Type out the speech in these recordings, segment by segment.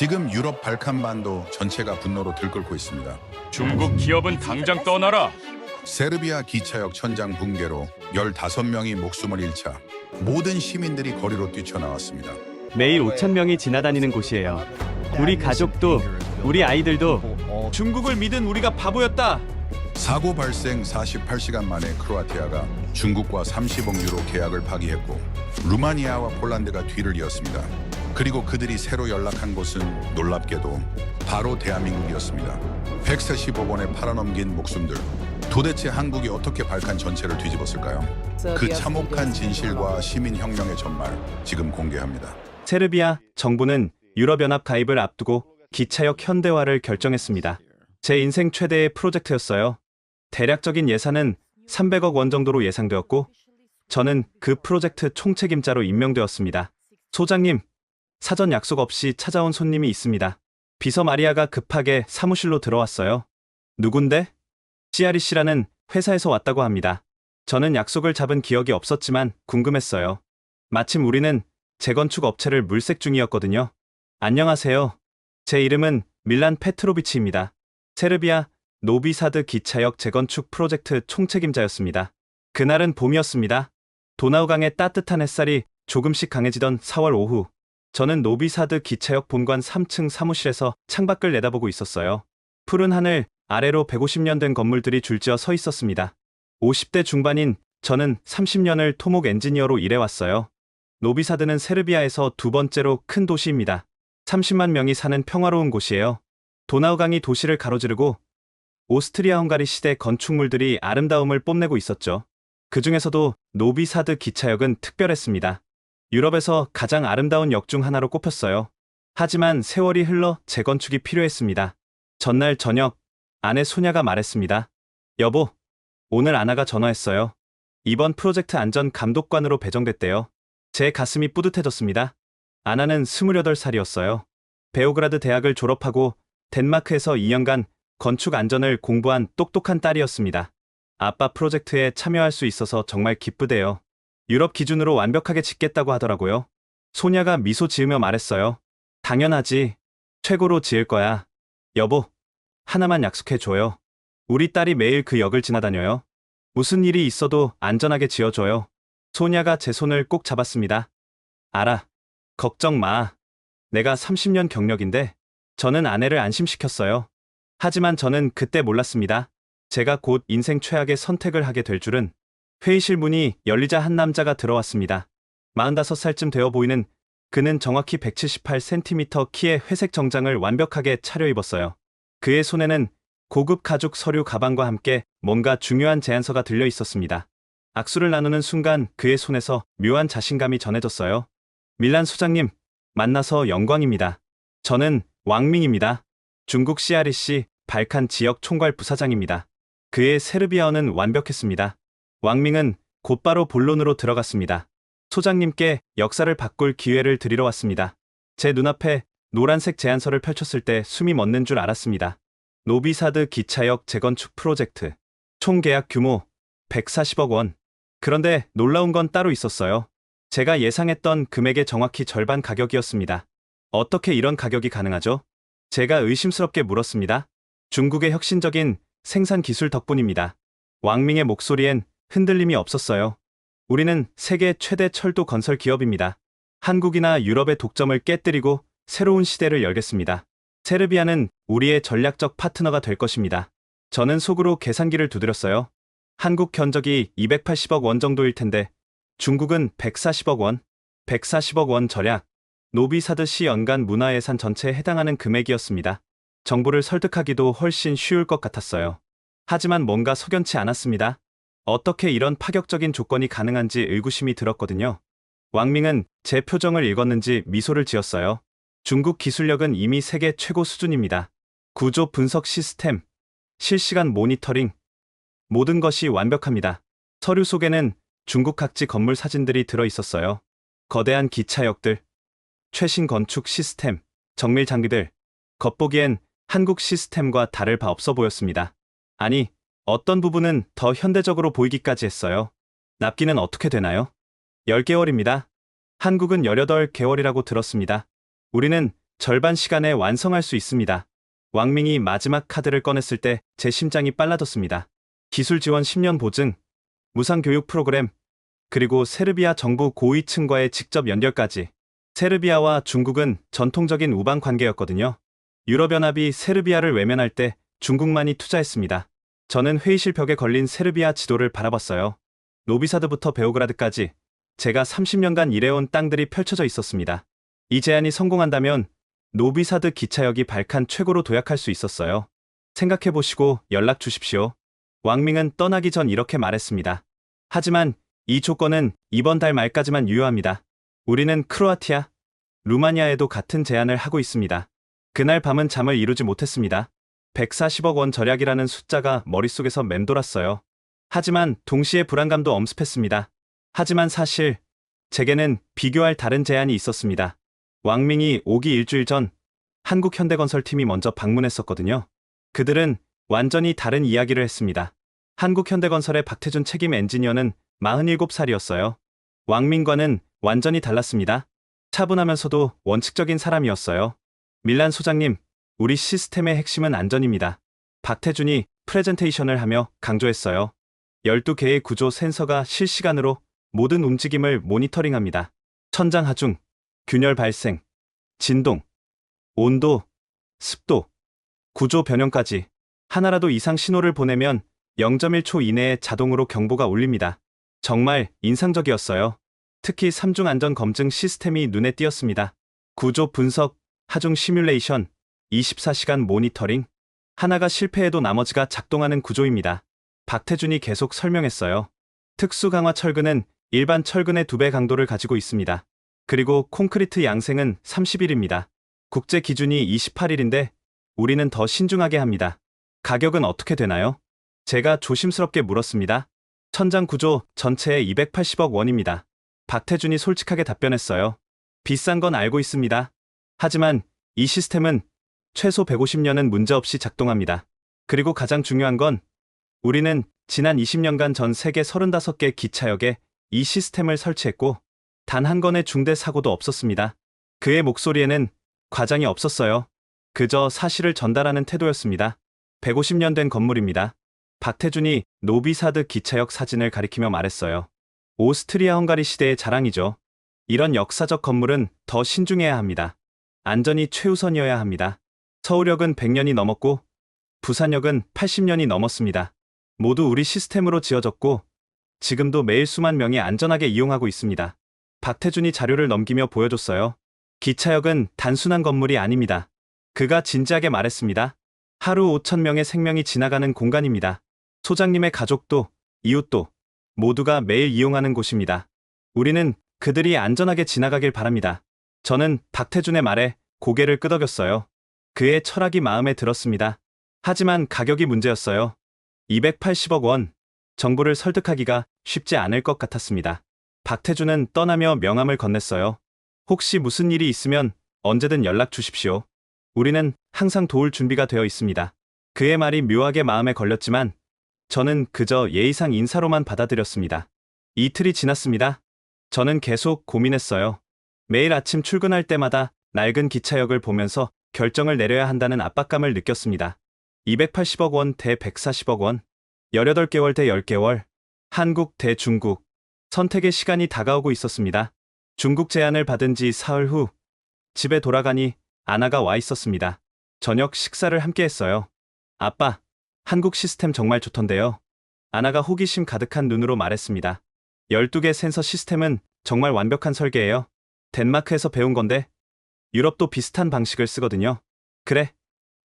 지금 유럽 발칸반도 전체가 분노로 들끓고 있습니다. 중국 기업은 당장 떠나라. 세르비아 기차역 천장 붕괴로 15명이 목숨을 잃자 모든 시민들이 거리로 뛰쳐나왔습니다. 매일 5천 명이 지나다니는 곳이에요. 우리 가족도, 우리 아이들도 중국을 믿은 우리가 바보였다. 사고 발생 48시간 만에 크로아티아가 중국과 30억 유로 계약을 파기했고 루마니아와 폴란드가 뒤를 이었습니다. 그리고 그들이 새로 연락한 곳은 놀랍게도 바로 대한민국이었습니다. 140억 원에 팔아넘긴 목숨들. 도대체 한국이 어떻게 발칸 전체를 뒤집었을까요? 그 참혹한 진실과 시민혁명의 전말 지금 공개합니다. 세르비아 정부는 유럽연합 가입을 앞두고 기차역 현대화를 결정했습니다. 제 인생 최대의 프로젝트였어요. 대략적인 예산은 300억 원 정도로 예상되었고 저는 그 프로젝트 총책임자로 임명되었습니다. 소장님, 사전 약속 없이 찾아온 손님이 있습니다. 비서 마리아가 급하게 사무실로 들어왔어요. 누군데? 시아리 씨라는 회사에서 왔다고 합니다. 저는 약속을 잡은 기억이 없었지만 궁금했어요. 마침 우리는 재건축 업체를 물색 중이었거든요. 안녕하세요. 제 이름은 밀란 페트로비치입니다. 세르비아 노비사드 기차역 재건축 프로젝트 총책임자였습니다. 그날은 봄이었습니다. 도나우강의 따뜻한 햇살이 조금씩 강해지던 4월 오후, 저는 노비사드 기차역 본관 3층 사무실에서 창밖을 내다보고 있었어요. 푸른 하늘 아래로 150년 된 건물들이 줄지어 서 있었습니다. 50대 중반인 저는 30년을 토목 엔지니어로 일해왔어요. 노비사드는 세르비아에서 두 번째로 큰 도시입니다. 30만 명이 사는 평화로운 곳이에요. 도나우강이 도시를 가로지르고 오스트리아-헝가리 시대 건축물들이 아름다움을 뽐내고 있었죠. 그 중에서도 노비사드 기차역은 특별했습니다. 유럽에서 가장 아름다운 역 중 하나로 꼽혔어요. 하지만 세월이 흘러 재건축이 필요했습니다. 전날 저녁, 아내 소냐가 말했습니다. 여보, 오늘 아나가 전화했어요. 이번 프로젝트 안전 감독관으로 배정됐대요. 제 가슴이 뿌듯해졌습니다. 아나는 28살이었어요. 베오그라드 대학을 졸업하고 덴마크에서 2년간 건축 안전을 공부한 똑똑한 딸이었습니다. 아빠 프로젝트에 참여할 수 있어서 정말 기쁘대요. 유럽 기준으로 완벽하게 짓겠다고 하더라고요. 소냐가 미소 지으며 말했어요. 당연하지. 최고로 지을 거야. 여보, 하나만 약속해줘요. 우리 딸이 매일 그 역을 지나다녀요. 무슨 일이 있어도 안전하게 지어줘요. 소냐가 제 손을 꼭 잡았습니다. 알아. 걱정 마. 내가 30년 경력인데 저는 아내를 안심시켰어요. 하지만 저는 그때 몰랐습니다. 제가 곧 인생 최악의 선택을 하게 될 줄은. 회의실 문이 열리자 한 남자가 들어왔습니다. 45살쯤 되어 보이는 그는 정확히 178cm 키의 회색 정장을 완벽하게 차려입었어요. 그의 손에는 고급 가죽 서류 가방과 함께 뭔가 중요한 제안서가 들려 있었습니다. 악수를 나누는 순간 그의 손에서 묘한 자신감이 전해졌어요. 밀란 소장님, 만나서 영광입니다. 저는 왕밍입니다. 중국 CREC 발칸 지역 총괄 부사장입니다. 그의 세르비아어는 완벽했습니다. 왕밍은 곧바로 본론으로 들어갔습니다. 소장님께 역사를 바꿀 기회를 드리러 왔습니다. 제 눈앞에 노란색 제안서를 펼쳤을 때 숨이 멎는 줄 알았습니다. 노비사드 기차역 재건축 프로젝트. 총 계약 규모 140억 원. 그런데 놀라운 건 따로 있었어요. 제가 예상했던 금액의 정확히 절반 가격이었습니다. 어떻게 이런 가격이 가능하죠? 제가 의심스럽게 물었습니다. 중국의 혁신적인 생산 기술 덕분입니다. 왕밍의 목소리엔 흔들림이 없었어요. 우리는 세계 최대 철도 건설 기업입니다. 한국이나 유럽의 독점을 깨뜨리고 새로운 시대를 열겠습니다. 세르비아는 우리의 전략적 파트너가 될 것입니다. 저는 속으로 계산기를 두드렸어요. 한국 견적이 280억 원 정도일 텐데 중국은 140억 원, 140억 원 절약. 노비사드 시 연간 문화예산 전체에 해당하는 금액이었습니다. 정부를 설득하기도 훨씬 쉬울 것 같았어요. 하지만 뭔가 석연치 않았습니다. 어떻게 이런 파격적인 조건이 가능한지 의구심이 들었거든요. 왕밍은 제 표정을 읽었는지 미소를 지었어요. 중국 기술력은 이미 세계 최고 수준입니다. 구조 분석 시스템, 실시간 모니터링, 모든 것이 완벽합니다. 서류 속에는 중국 각지 건물 사진들이 들어 있었어요. 거대한 기차역들, 최신 건축 시스템, 정밀 장비들. 겉보기엔 한국 시스템과 다를 바 없어 보였습니다. 아니, 어떤 부분은 더 현대적으로 보이기까지 했어요. 납기는 어떻게 되나요? 10개월입니다. 한국은 18개월이라고 들었습니다. 우리는 절반 시간에 완성할 수 있습니다. 왕밍이 마지막 카드를 꺼냈을 때 제 심장이 빨라졌습니다. 기술 지원 10년 보증, 무상 교육 프로그램, 그리고 세르비아 정부 고위층과의 직접 연결까지. 세르비아와 중국은 전통적인 우방 관계였거든요. 유럽연합이 세르비아를 외면할 때 중국만이 투자했습니다. 저는 회의실 벽에 걸린 세르비아 지도를 바라봤어요. 노비사드부터 베오그라드까지 제가 30년간 일해온 땅들이 펼쳐져 있었습니다. 이 제안이 성공한다면 노비사드 기차역이 발칸 최고로 도약할 수 있었어요. 생각해보시고 연락 주십시오. 왕밍은 떠나기 전 이렇게 말했습니다. 하지만 이 조건은 이번 달 말까지만 유효합니다. 우리는 크로아티아, 루마니아에도 같은 제안을 하고 있습니다. 그날 밤은 잠을 이루지 못했습니다. 140억 원 절약이라는 숫자가 머릿속에서 맴돌았어요. 하지만 동시에 불안감도 엄습했습니다. 하지만 사실 제게는 비교할 다른 제안이 있었습니다. 왕밍이 오기 일주일 전 한국현대건설팀이 먼저 방문했었거든요. 그들은 완전히 다른 이야기를 했습니다. 한국현대건설의 박태준 책임 엔지니어는 47살이었어요. 왕밍과는 완전히 달랐습니다. 차분하면서도 원칙적인 사람이었어요. 밀란 소장님, 우리 시스템의 핵심은 안전입니다. 박태준이 프레젠테이션을 하며 강조했어요. 12개의 구조 센서가 실시간으로 모든 움직임을 모니터링합니다. 천장 하중, 균열 발생, 진동, 온도, 습도, 구조 변형까지 하나라도 이상 신호를 보내면 0.1초 이내에 자동으로 경보가 울립니다. 정말 인상적이었어요. 특히 3중 안전 검증 시스템이 눈에 띄었습니다. 구조 분석, 하중 시뮬레이션, 24시간 모니터링. 하나가 실패해도 나머지가 작동하는 구조입니다. 박태준이 계속 설명했어요. 특수 강화 철근은 일반 철근의 2배 강도를 가지고 있습니다. 그리고 콘크리트 양생은 30일입니다. 국제 기준이 28일인데 우리는 더 신중하게 합니다. 가격은 어떻게 되나요? 제가 조심스럽게 물었습니다. 천장 구조 전체에 280억 원입니다. 박태준이 솔직하게 답변했어요. 비싼 건 알고 있습니다. 하지만 이 시스템은 최소 150년은 문제없이 작동합니다. 그리고 가장 중요한 건 우리는 지난 20년간 전 세계 35개 기차역에 이 시스템을 설치했고 단 한 건의 중대 사고도 없었습니다. 그의 목소리에는 과장이 없었어요. 그저 사실을 전달하는 태도였습니다. 150년 된 건물입니다. 박태준이 노비사드 기차역 사진을 가리키며 말했어요. 오스트리아 헝가리 시대의 자랑이죠. 이런 역사적 건물은 더 신중해야 합니다. 안전이 최우선이어야 합니다. 서울역은 100년이 넘었고 부산역은 80년이 넘었습니다. 모두 우리 시스템으로 지어졌고 지금도 매일 수만 명이 안전하게 이용하고 있습니다. 박태준이 자료를 넘기며 보여줬어요. 기차역은 단순한 건물이 아닙니다. 그가 진지하게 말했습니다. 하루 5,000명의 생명이 지나가는 공간입니다. 소장님의 가족도, 이웃도 모두가 매일 이용하는 곳입니다. 우리는 그들이 안전하게 지나가길 바랍니다. 저는 박태준의 말에 고개를 끄덕였어요. 그의 철학이 마음에 들었습니다. 하지만 가격이 문제였어요. 280억 원. 정부를 설득하기가 쉽지 않을 것 같았습니다. 박태준은 떠나며 명함을 건넸어요. 혹시 무슨 일이 있으면 언제든 연락 주십시오. 우리는 항상 도울 준비가 되어 있습니다. 그의 말이 묘하게 마음에 걸렸지만 저는 그저 예의상 인사로만 받아들였습니다. 이틀이 지났습니다. 저는 계속 고민했어요. 매일 아침 출근할 때마다 낡은 기차역을 보면서 결정을 내려야 한다는 압박감을 느꼈습니다. 280억 원 대 140억 원, 18개월 대 10개월, 한국 대 중국. 선택의 시간이 다가오고 있었습니다. 중국 제안을 받은 지 사흘 후 집에 돌아가니 아나가 와 있었습니다. 저녁 식사를 함께 했어요. 아빠, 한국 시스템 정말 좋던데요. 아나가 호기심 가득한 눈으로 말했습니다. 12개 센서 시스템은 정말 완벽한 설계예요. 덴마크에서 배운 건데 유럽도 비슷한 방식을 쓰거든요. 그래.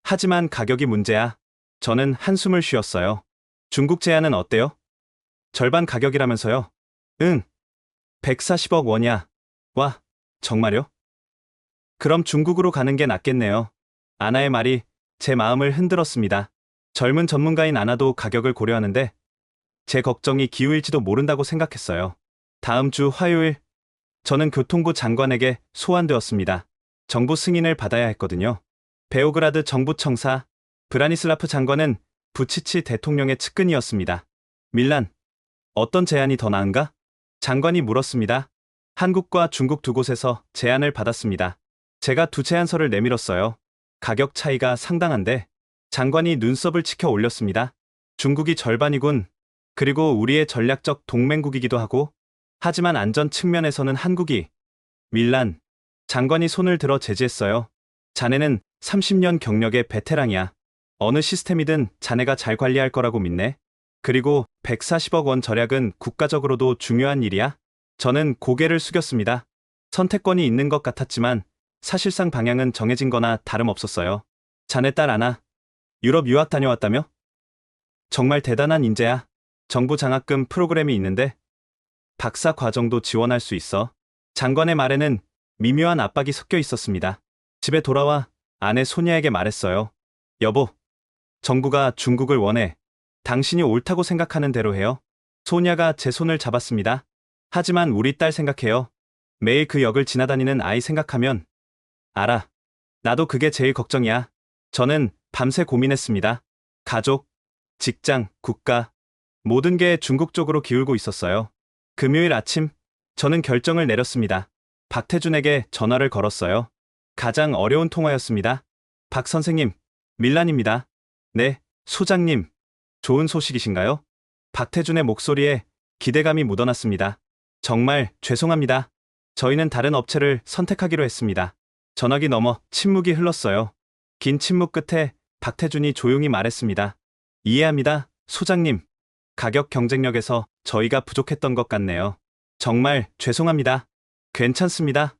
하지만 가격이 문제야. 저는 한숨을 쉬었어요. 중국 제안은 어때요? 절반 가격이라면서요? 응. 140억 원이야. 와, 정말요? 그럼 중국으로 가는 게 낫겠네요. 아나의 말이 제 마음을 흔들었습니다. 젊은 전문가인 아나도 가격을 고려하는데 제 걱정이 기우일지도 모른다고 생각했어요. 다음 주 화요일, 저는 교통부 장관에게 소환되었습니다. 정부 승인을 받아야 했거든요. 베오그라드 정부청사, 브라니슬라프 장관은 부치치 대통령의 측근이었습니다. 밀란, 어떤 제안이 더 나은가? 장관이 물었습니다. 한국과 중국 두 곳에서 제안을 받았습니다. 제가 두 제안서를 내밀었어요. 가격 차이가 상당한데 장관이 눈썹을 치켜 올렸습니다. 중국이 절반이군. 그리고 우리의 전략적 동맹국이기도 하고. 하지만 안전 측면에서는 한국이. 밀란. 장관이 손을 들어 제지했어요. 자네는 30년 경력의 베테랑이야. 어느 시스템이든 자네가 잘 관리할 거라고 믿네. 그리고 140억 원 절약은 국가적으로도 중요한 일이야. 저는 고개를 숙였습니다. 선택권이 있는 것 같았지만 사실상 방향은 정해진 거나 다름없었어요. 자네 딸 아나, 유럽 유학 다녀왔다며? 정말 대단한 인재야. 정부 장학금 프로그램이 있는데 박사 과정도 지원할 수 있어. 장관의 말에는 미묘한 압박이 섞여 있었습니다. 집에 돌아와 아내 소니아에게 말했어요. 여보, 정부가 중국을 원해. 당신이 옳다고 생각하는 대로 해요. 소니아가 제 손을 잡았습니다. 하지만 우리 딸 생각해요. 매일 그 역을 지나다니는 아이 생각하면. 알아. 나도 그게 제일 걱정이야. 저는 밤새 고민했습니다. 가족, 직장, 국가, 모든 게 중국 쪽으로 기울고 있었어요. 금요일 아침, 저는 결정을 내렸습니다. 박태준에게 전화를 걸었어요. 가장 어려운 통화였습니다. 박 선생님, 밀란입니다. 네, 소장님. 좋은 소식이신가요? 박태준의 목소리에 기대감이 묻어났습니다. 정말 죄송합니다. 저희는 다른 업체를 선택하기로 했습니다. 전화기 넘어 침묵이 흘렀어요. 긴 침묵 끝에 박태준이 조용히 말했습니다. 이해합니다, 소장님. 가격 경쟁력에서 저희가 부족했던 것 같네요. 정말 죄송합니다. 괜찮습니다.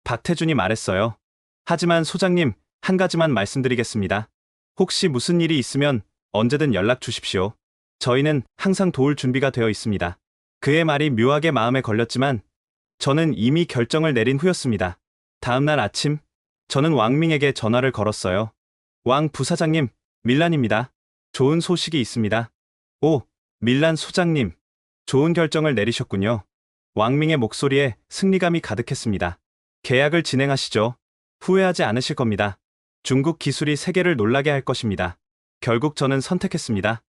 박태준이 말했어요. 하지만 소장님, 한 가지만 말씀드리겠습니다. 혹시 무슨 일이 있으면 언제든 연락 주십시오. 저희는 항상 도울 준비가 되어 있습니다. 그의 말이 묘하게 마음에 걸렸지만 저는 이미 결정을 내린 후였습니다. 다음날 아침, 저는 왕밍에게 전화를 걸었어요. 왕 부사장님, 밀란입니다. 좋은 소식이 있습니다. 오, 밀란 소장님. 좋은 결정을 내리셨군요. 왕밍의 목소리에 승리감이 가득했습니다. 계약을 진행하시죠. 후회하지 않으실 겁니다. 중국 기술이 세계를 놀라게 할 것입니다. 결국 저는 선택했습니다.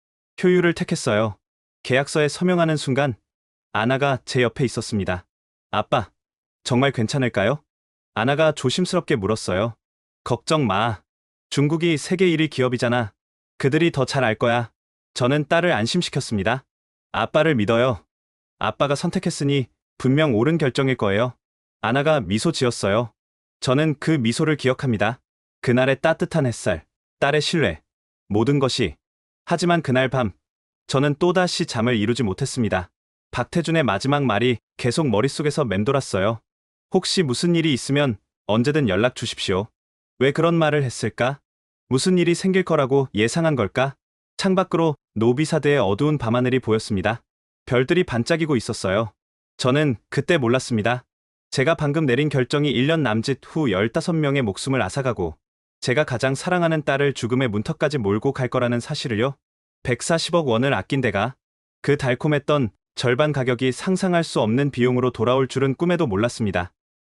효율을 택했어요. 계약서에 서명하는 순간 아나가 제 옆에 있었습니다. 아빠, 정말 괜찮을까요? 아나가 조심스럽게 물었어요. 걱정 마. 중국이 세계 1위 기업이잖아. 그들이 더 잘 알 거야. 저는 딸을 안심시켰습니다. 아빠를 믿어요. 아빠가 선택했으니 분명 옳은 결정일 거예요. 아나가 미소 지었어요. 저는 그 미소를 기억합니다. 그날의 따뜻한 햇살, 딸의 신뢰, 모든 것이. 하지만 그날 밤, 저는 또다시 잠을 이루지 못했습니다. 박태준의 마지막 말이 계속 머릿속에서 맴돌았어요. 혹시 무슨 일이 있으면 언제든 연락 주십시오. 왜 그런 말을 했을까? 무슨 일이 생길 거라고 예상한 걸까? 창밖으로 노비사드의 어두운 밤하늘이 보였습니다. 별들이 반짝이고 있었어요. 저는 그때 몰랐습니다. 제가 방금 내린 결정이 1년 남짓 후 15명의 목숨을 앗아가고 제가 가장 사랑하는 딸을 죽음의 문턱까지 몰고 갈 거라는 사실을요. 140억 원을 아낀 데가 그 달콤했던 절반 가격이 상상할 수 없는 비용으로 돌아올 줄은 꿈에도 몰랐습니다.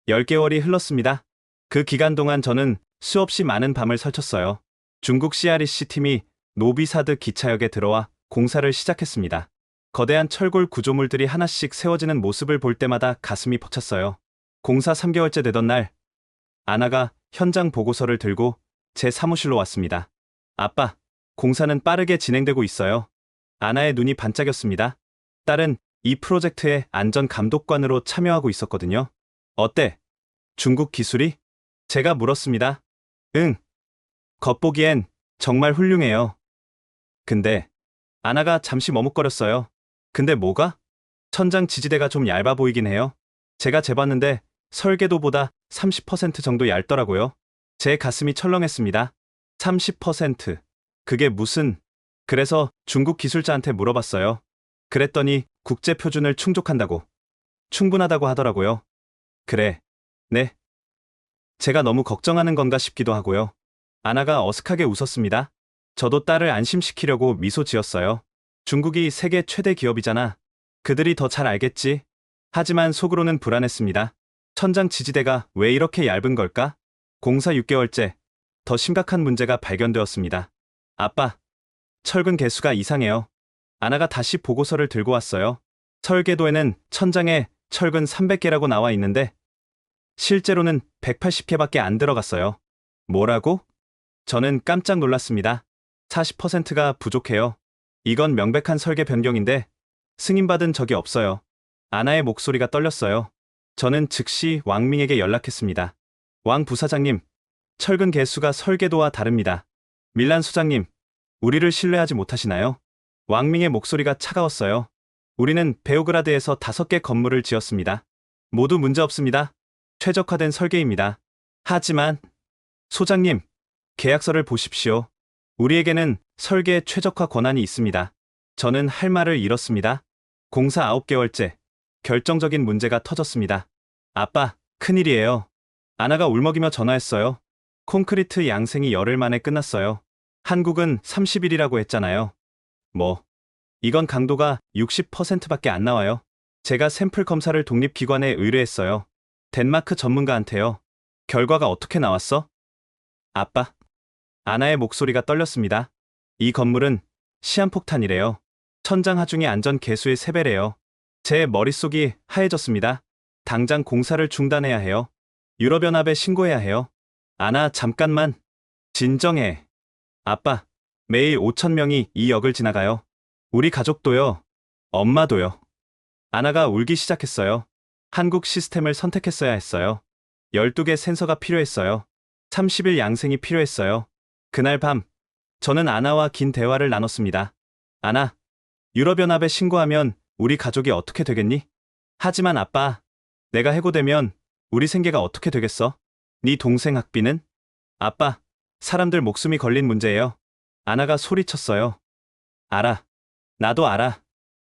10개월이 흘렀습니다. 그 기간 동안 저는 수없이 많은 밤을 설쳤어요. 중국 CREC 팀이 노비사드 기차역에 들어와 공사를 시작했습니다. 거대한 철골 구조물들이 하나씩 세워지는 모습을 볼 때마다 가슴이 벅찼어요. 공사 3개월째 되던 날, 아나가 현장 보고서를 들고 제 사무실로 왔습니다. 아빠, 공사는 빠르게 진행되고 있어요. 아나의 눈이 반짝였습니다. 딸은 이 프로젝트의 안전 감독관으로 참여하고 있었거든요. 어때? 중국 기술이? 제가 물었습니다. 응. 겉보기엔 정말 훌륭해요. 근데 아나가 잠시 머뭇거렸어요. 근데 뭐가? 천장 지지대가 좀 얇아 보이긴 해요. 제가 재봤는데 설계도보다 30% 정도 얇더라고요. 제 가슴이 철렁했습니다. 30%. 그게 무슨... 그래서 중국 기술자한테 물어봤어요. 그랬더니 국제 표준을 충족한다고. 충분하다고 하더라고요. 그래. 네. 제가 너무 걱정하는 건가 싶기도 하고요. 아나가 어색하게 웃었습니다. 저도 딸을 안심시키려고 미소 지었어요. 중국이 세계 최대 기업이잖아. 그들이 더 잘 알겠지. 하지만 속으로는 불안했습니다. 천장 지지대가 왜 이렇게 얇은 걸까? 공사 6개월째, 더 심각한 문제가 발견되었습니다. 아빠, 철근 개수가 이상해요. 아나가 다시 보고서를 들고 왔어요. 설계도에는 천장에 철근 300개라고 나와 있는데 실제로는 180개밖에 안 들어갔어요. 뭐라고? 저는 깜짝 놀랐습니다. 40%가 부족해요. 이건 명백한 설계 변경인데 승인받은 적이 없어요. 아나의 목소리가 떨렸어요. 저는 즉시 왕밍에게 연락했습니다. 왕 부사장님, 철근 개수가 설계도와 다릅니다. 밀란 소장님, 우리를 신뢰하지 못하시나요? 왕밍의 목소리가 차가웠어요. 우리는 베오그라드에서 5개 건물을 지었습니다. 모두 문제 없습니다. 최적화된 설계입니다. 하지만 소장님, 계약서를 보십시오. 우리에게는 설계 최적화 권한이 있습니다. 저는 할 말을 잃었습니다. 공사 9개월째, 결정적인 문제가 터졌습니다. 아빠, 큰일이에요. 아나가 울먹이며 전화했어요. 콘크리트 양생이 열흘 만에 끝났어요. 한국은 30일이라고 했잖아요. 이건 강도가 60%밖에 안 나와요. 제가 샘플 검사를 독립기관에 의뢰했어요. 덴마크 전문가한테요. 결과가 어떻게 나왔어? 아빠. 아나의 목소리가 떨렸습니다. 이 건물은 시한폭탄이래요. 천장 하중이 안전 계수의 3배래요. 제 머릿속이 하얘졌습니다. 당장 공사를 중단해야 해요. 유럽연합에 신고해야 해요. 아나, 잠깐만. 진정해. 아빠, 매일 5,000명이 이 역을 지나가요. 우리 가족도요. 엄마도요. 아나가 울기 시작했어요. 한국 시스템을 선택했어야 했어요. 12개 센서가 필요했어요. 30일 양생이 필요했어요. 그날 밤, 저는 아나와 긴 대화를 나눴습니다. 아나, 유럽연합에 신고하면 우리 가족이 어떻게 되겠니? 하지만 아빠, 내가 해고되면 우리 생계가 어떻게 되겠어? 네 동생 학비는? 아빠, 사람들 목숨이 걸린 문제예요. 아나가 소리쳤어요. 알아. 나도 알아.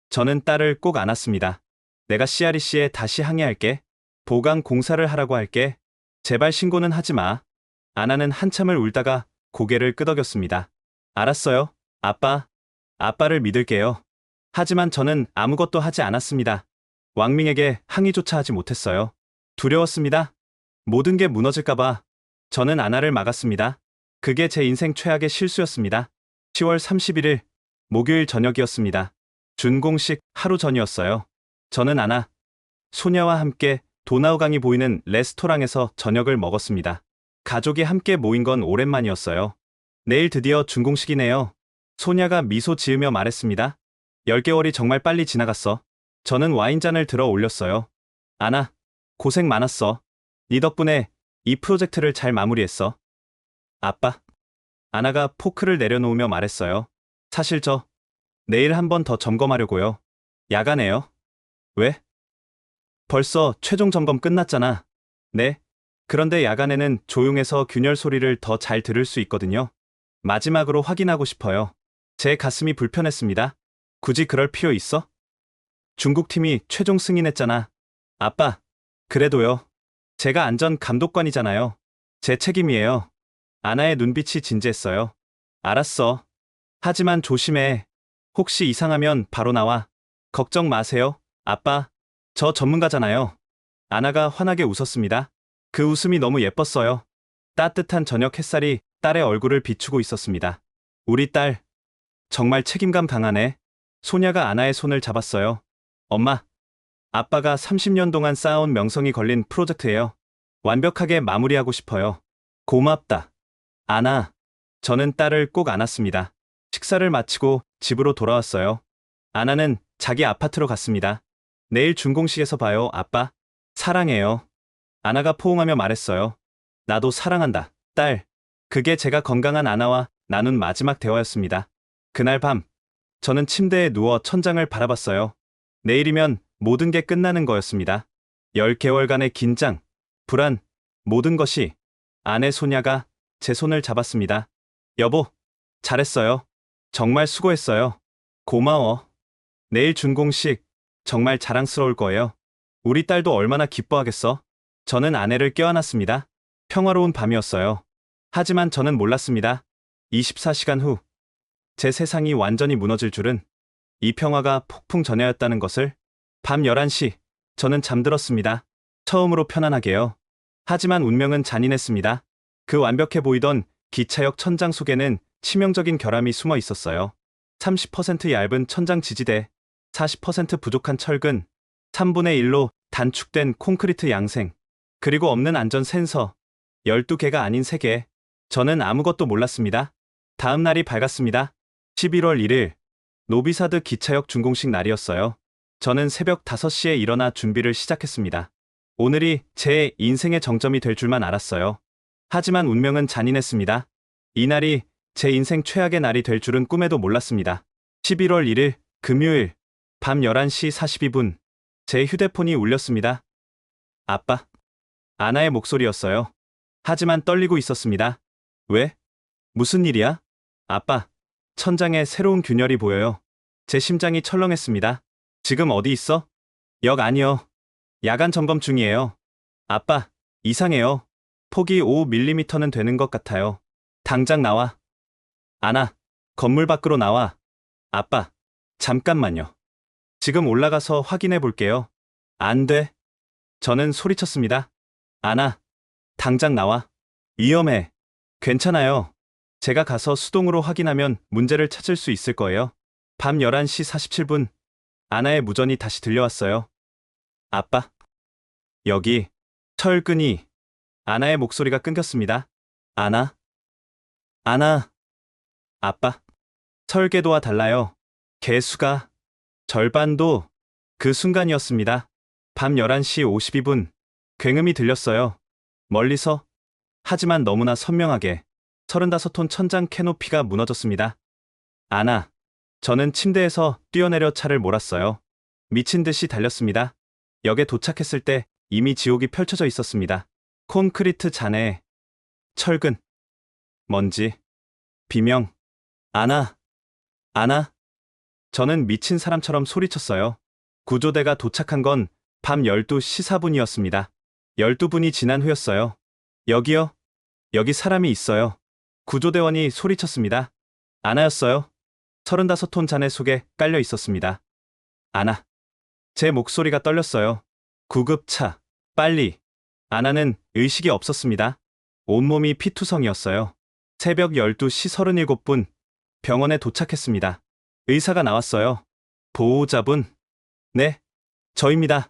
저는 딸을 꼭 안았습니다. 내가 CREC에 다시 항의할게. 보강 공사를 하라고 할게. 제발 신고는 하지 마. 아나는 한참을 울다가 고개를 끄덕였습니다. 알았어요, 아빠. 아빠를 믿을게요. 하지만 저는 아무것도 하지 않았습니다. 왕밍에게 항의조차 하지 못했어요. 두려웠습니다. 모든 게 무너질까봐. 저는 아나를 막았습니다. 그게 제 인생 최악의 실수였습니다. 10월 31일, 목요일 저녁이었습니다. 준공식 하루 전이었어요. 저는 아나, 소녀와 함께 도나우강이 보이는 레스토랑에서 저녁을 먹었습니다. 가족이 함께 모인 건 오랜만이었어요. 내일 드디어 준공식이네요. 소냐가 미소 지으며 말했습니다. 10개월이 정말 빨리 지나갔어. 저는 와인잔을 들어 올렸어요. 아나, 고생 많았어. 네 덕분에 이 프로젝트를 잘 마무리했어. 아빠. 아나가 포크를 내려놓으며 말했어요. 사실 내일 한 번 더 점검하려고요. 야간에요. 왜? 벌써 최종 점검 끝났잖아. 네. 그런데 야간에는 조용해서 균열 소리를 더 잘 들을 수 있거든요. 마지막으로 확인하고 싶어요. 제 가슴이 불편했습니다. 굳이 그럴 필요 있어? 중국팀이 최종 승인했잖아. 아빠, 그래도요. 제가 안전 감독관이잖아요. 제 책임이에요. 아나의 눈빛이 진지했어요. 알았어. 하지만 조심해. 혹시 이상하면 바로 나와. 걱정 마세요, 아빠. 저 전문가잖아요. 아나가 환하게 웃었습니다. 그 웃음이 너무 예뻤어요. 따뜻한 저녁 햇살이 딸의 얼굴을 비추고 있었습니다. 우리 딸, 정말 책임감 강하네. 소냐가 아나의 손을 잡았어요. 엄마, 아빠가 30년 동안 쌓아온 명성이 걸린 프로젝트예요. 완벽하게 마무리하고 싶어요. 고맙다. 아나, 저는 딸을 꼭 안았습니다. 식사를 마치고 집으로 돌아왔어요. 아나는 자기 아파트로 갔습니다. 내일 준공식에서 봐요, 아빠. 사랑해요. 아나가 포옹하며 말했어요. 나도 사랑한다, 딸. 그게 제가 건강한 아나와 나눈 마지막 대화였습니다. 그날 밤, 저는 침대에 누워 천장을 바라봤어요. 내일이면 모든 게 끝나는 거였습니다. 10개월간의 긴장, 불안, 모든 것이 아내 소냐가 제 손을 잡았습니다. 여보, 잘했어요. 정말 수고했어요. 고마워. 내일 준공식 정말 자랑스러울 거예요. 우리 딸도 얼마나 기뻐하겠어. 저는 아내를 껴안았습니다. 평화로운 밤이었어요. 하지만 저는 몰랐습니다. 24시간 후, 제 세상이 완전히 무너질 줄은, 이 평화가 폭풍 전야였다는 것을. 밤 11시, 저는 잠들었습니다. 처음으로 편안하게요. 하지만 운명은 잔인했습니다. 그 완벽해 보이던 기차역 천장 속에는 치명적인 결함이 숨어 있었어요. 30% 얇은 천장 지지대, 40% 부족한 철근, 3분의 1로 단축된 콘크리트 양생. 그리고 없는 안전 센서 12개가 아닌 3개. 저는 아무것도 몰랐습니다. 다음 날이 밝았습니다. 11월 1일 노비사드 기차역 준공식 날이었어요. 저는 새벽 5시에 일어나 준비를 시작했습니다. 오늘이 제 인생의 정점이 될 줄만 알았어요. 하지만 운명은 잔인했습니다. 이날이 제 인생 최악의 날이 될 줄은 꿈에도 몰랐습니다. 11월 1일 금요일 밤 11시 42분 제 휴대폰이 울렸습니다. 아빠. 아나의 목소리였어요. 하지만 떨리고 있었습니다. 왜? 무슨 일이야? 아빠. 천장에 새로운 균열이 보여요. 제 심장이 철렁했습니다. 지금 어디 있어? 역 아니요. 야간 점검 중이에요. 아빠, 이상해요. 폭이 5mm는 되는 것 같아요. 당장 나와. 아나, 건물 밖으로 나와. 아빠, 잠깐만요. 지금 올라가서 확인해 볼게요. 안 돼. 저는 소리쳤습니다. 아나, 당장 나와. 위험해. 괜찮아요. 제가 가서 수동으로 확인하면 문제를 찾을 수 있을 거예요. 밤 11시 47분, 아나의 무전이 다시 들려왔어요. 아빠. 여기, 철근이. 아나의 목소리가 끊겼습니다. 아나. 아나. 아빠. 설계도와 달라요. 개수가. 절반도. 그 순간이었습니다. 밤 11시 52분, 굉음이 들렸어요. 멀리서. 하지만 너무나 선명하게. 35톤 천장 캐노피가 무너졌습니다. 아나. 저는 침대에서 뛰어내려 차를 몰았어요. 미친 듯이 달렸습니다. 역에 도착했을 때 이미 지옥이 펼쳐져 있었습니다. 콘크리트 잔해, 철근, 먼지, 비명. 아나. 아나. 저는 미친 사람처럼 소리쳤어요. 구조대가 도착한 건 밤 12시 4분이었습니다. 12분이 지난 후였어요. 여기요. 여기 사람이 있어요. 구조대원이 소리쳤습니다. 아나였어요. 35톤 잔해 속에 깔려 있었습니다. 아나. 제 목소리가 떨렸어요. 구급차. 빨리. 아나는 의식이 없었습니다. 온몸이 피투성이었어요. 새벽 12시 37분, 병원에 도착했습니다. 의사가 나왔어요. 보호자분. 네, 저입니다.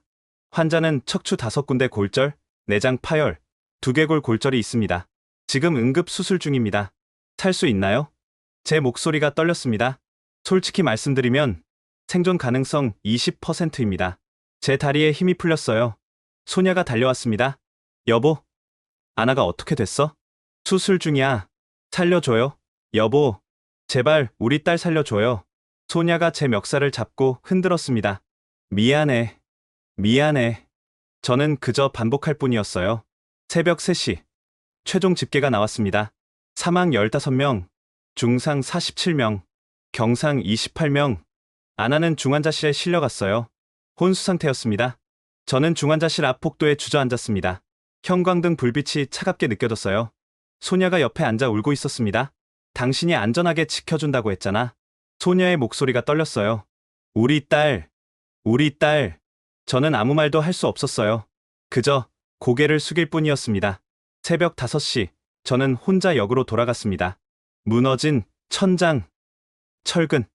환자는 척추 5군데 골절, 내장 파열, 두개골 골절이 있습니다. 지금 응급 수술 중입니다. 살 수 있나요? 제 목소리가 떨렸습니다. 솔직히 말씀드리면 생존 가능성 20%입니다. 제 다리에 힘이 풀렸어요. 소녀가 달려왔습니다. 여보, 아나가 어떻게 됐어? 수술 중이야. 살려줘요. 여보, 제발 우리 딸 살려줘요. 소녀가 제 멱살을 잡고 흔들었습니다. 미안해. 미안해. 저는 그저 반복할 뿐이었어요. 새벽 3시. 최종 집계가 나왔습니다. 사망 15명, 중상 47명, 경상 28명. 아나는 중환자실에 실려갔어요. 혼수 상태였습니다. 저는 중환자실 앞 복도에 주저앉았습니다. 형광등 불빛이 차갑게 느껴졌어요. 소녀가 옆에 앉아 울고 있었습니다. 당신이 안전하게 지켜준다고 했잖아. 소녀의 목소리가 떨렸어요. 우리 딸, 우리 딸. 저는 아무 말도 할 수 없었어요. 그저 고개를 숙일 뿐이었습니다. 새벽 5시, 저는 혼자 역으로 돌아갔습니다. 무너진 천장, 철근,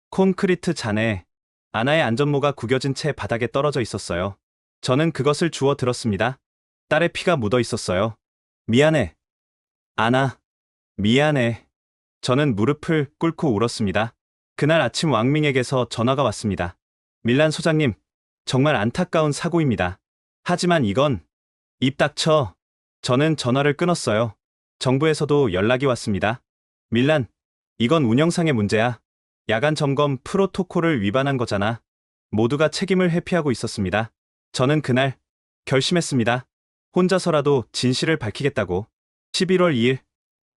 콘크리트 잔해, 아나의 안전모가 구겨진 채 바닥에 떨어져 있었어요. 저는 그것을 주워 들었습니다. 딸의 피가 묻어 있었어요. 미안해. 아나, 미안해. 저는 무릎을 꿇고 울었습니다. 그날 아침 왕밍에게서 전화가 왔습니다. 밀란 소장님, 정말 안타까운 사고입니다. 하지만 이건... 입 닥쳐. 저는 전화를 끊었어요. 정부에서도 연락이 왔습니다. 밀란, 이건 운영상의 문제야. 야간 점검 프로토콜을 위반한 거잖아. 모두가 책임을 회피하고 있었습니다. 저는 그날 결심했습니다. 혼자서라도 진실을 밝히겠다고. 11월 2일,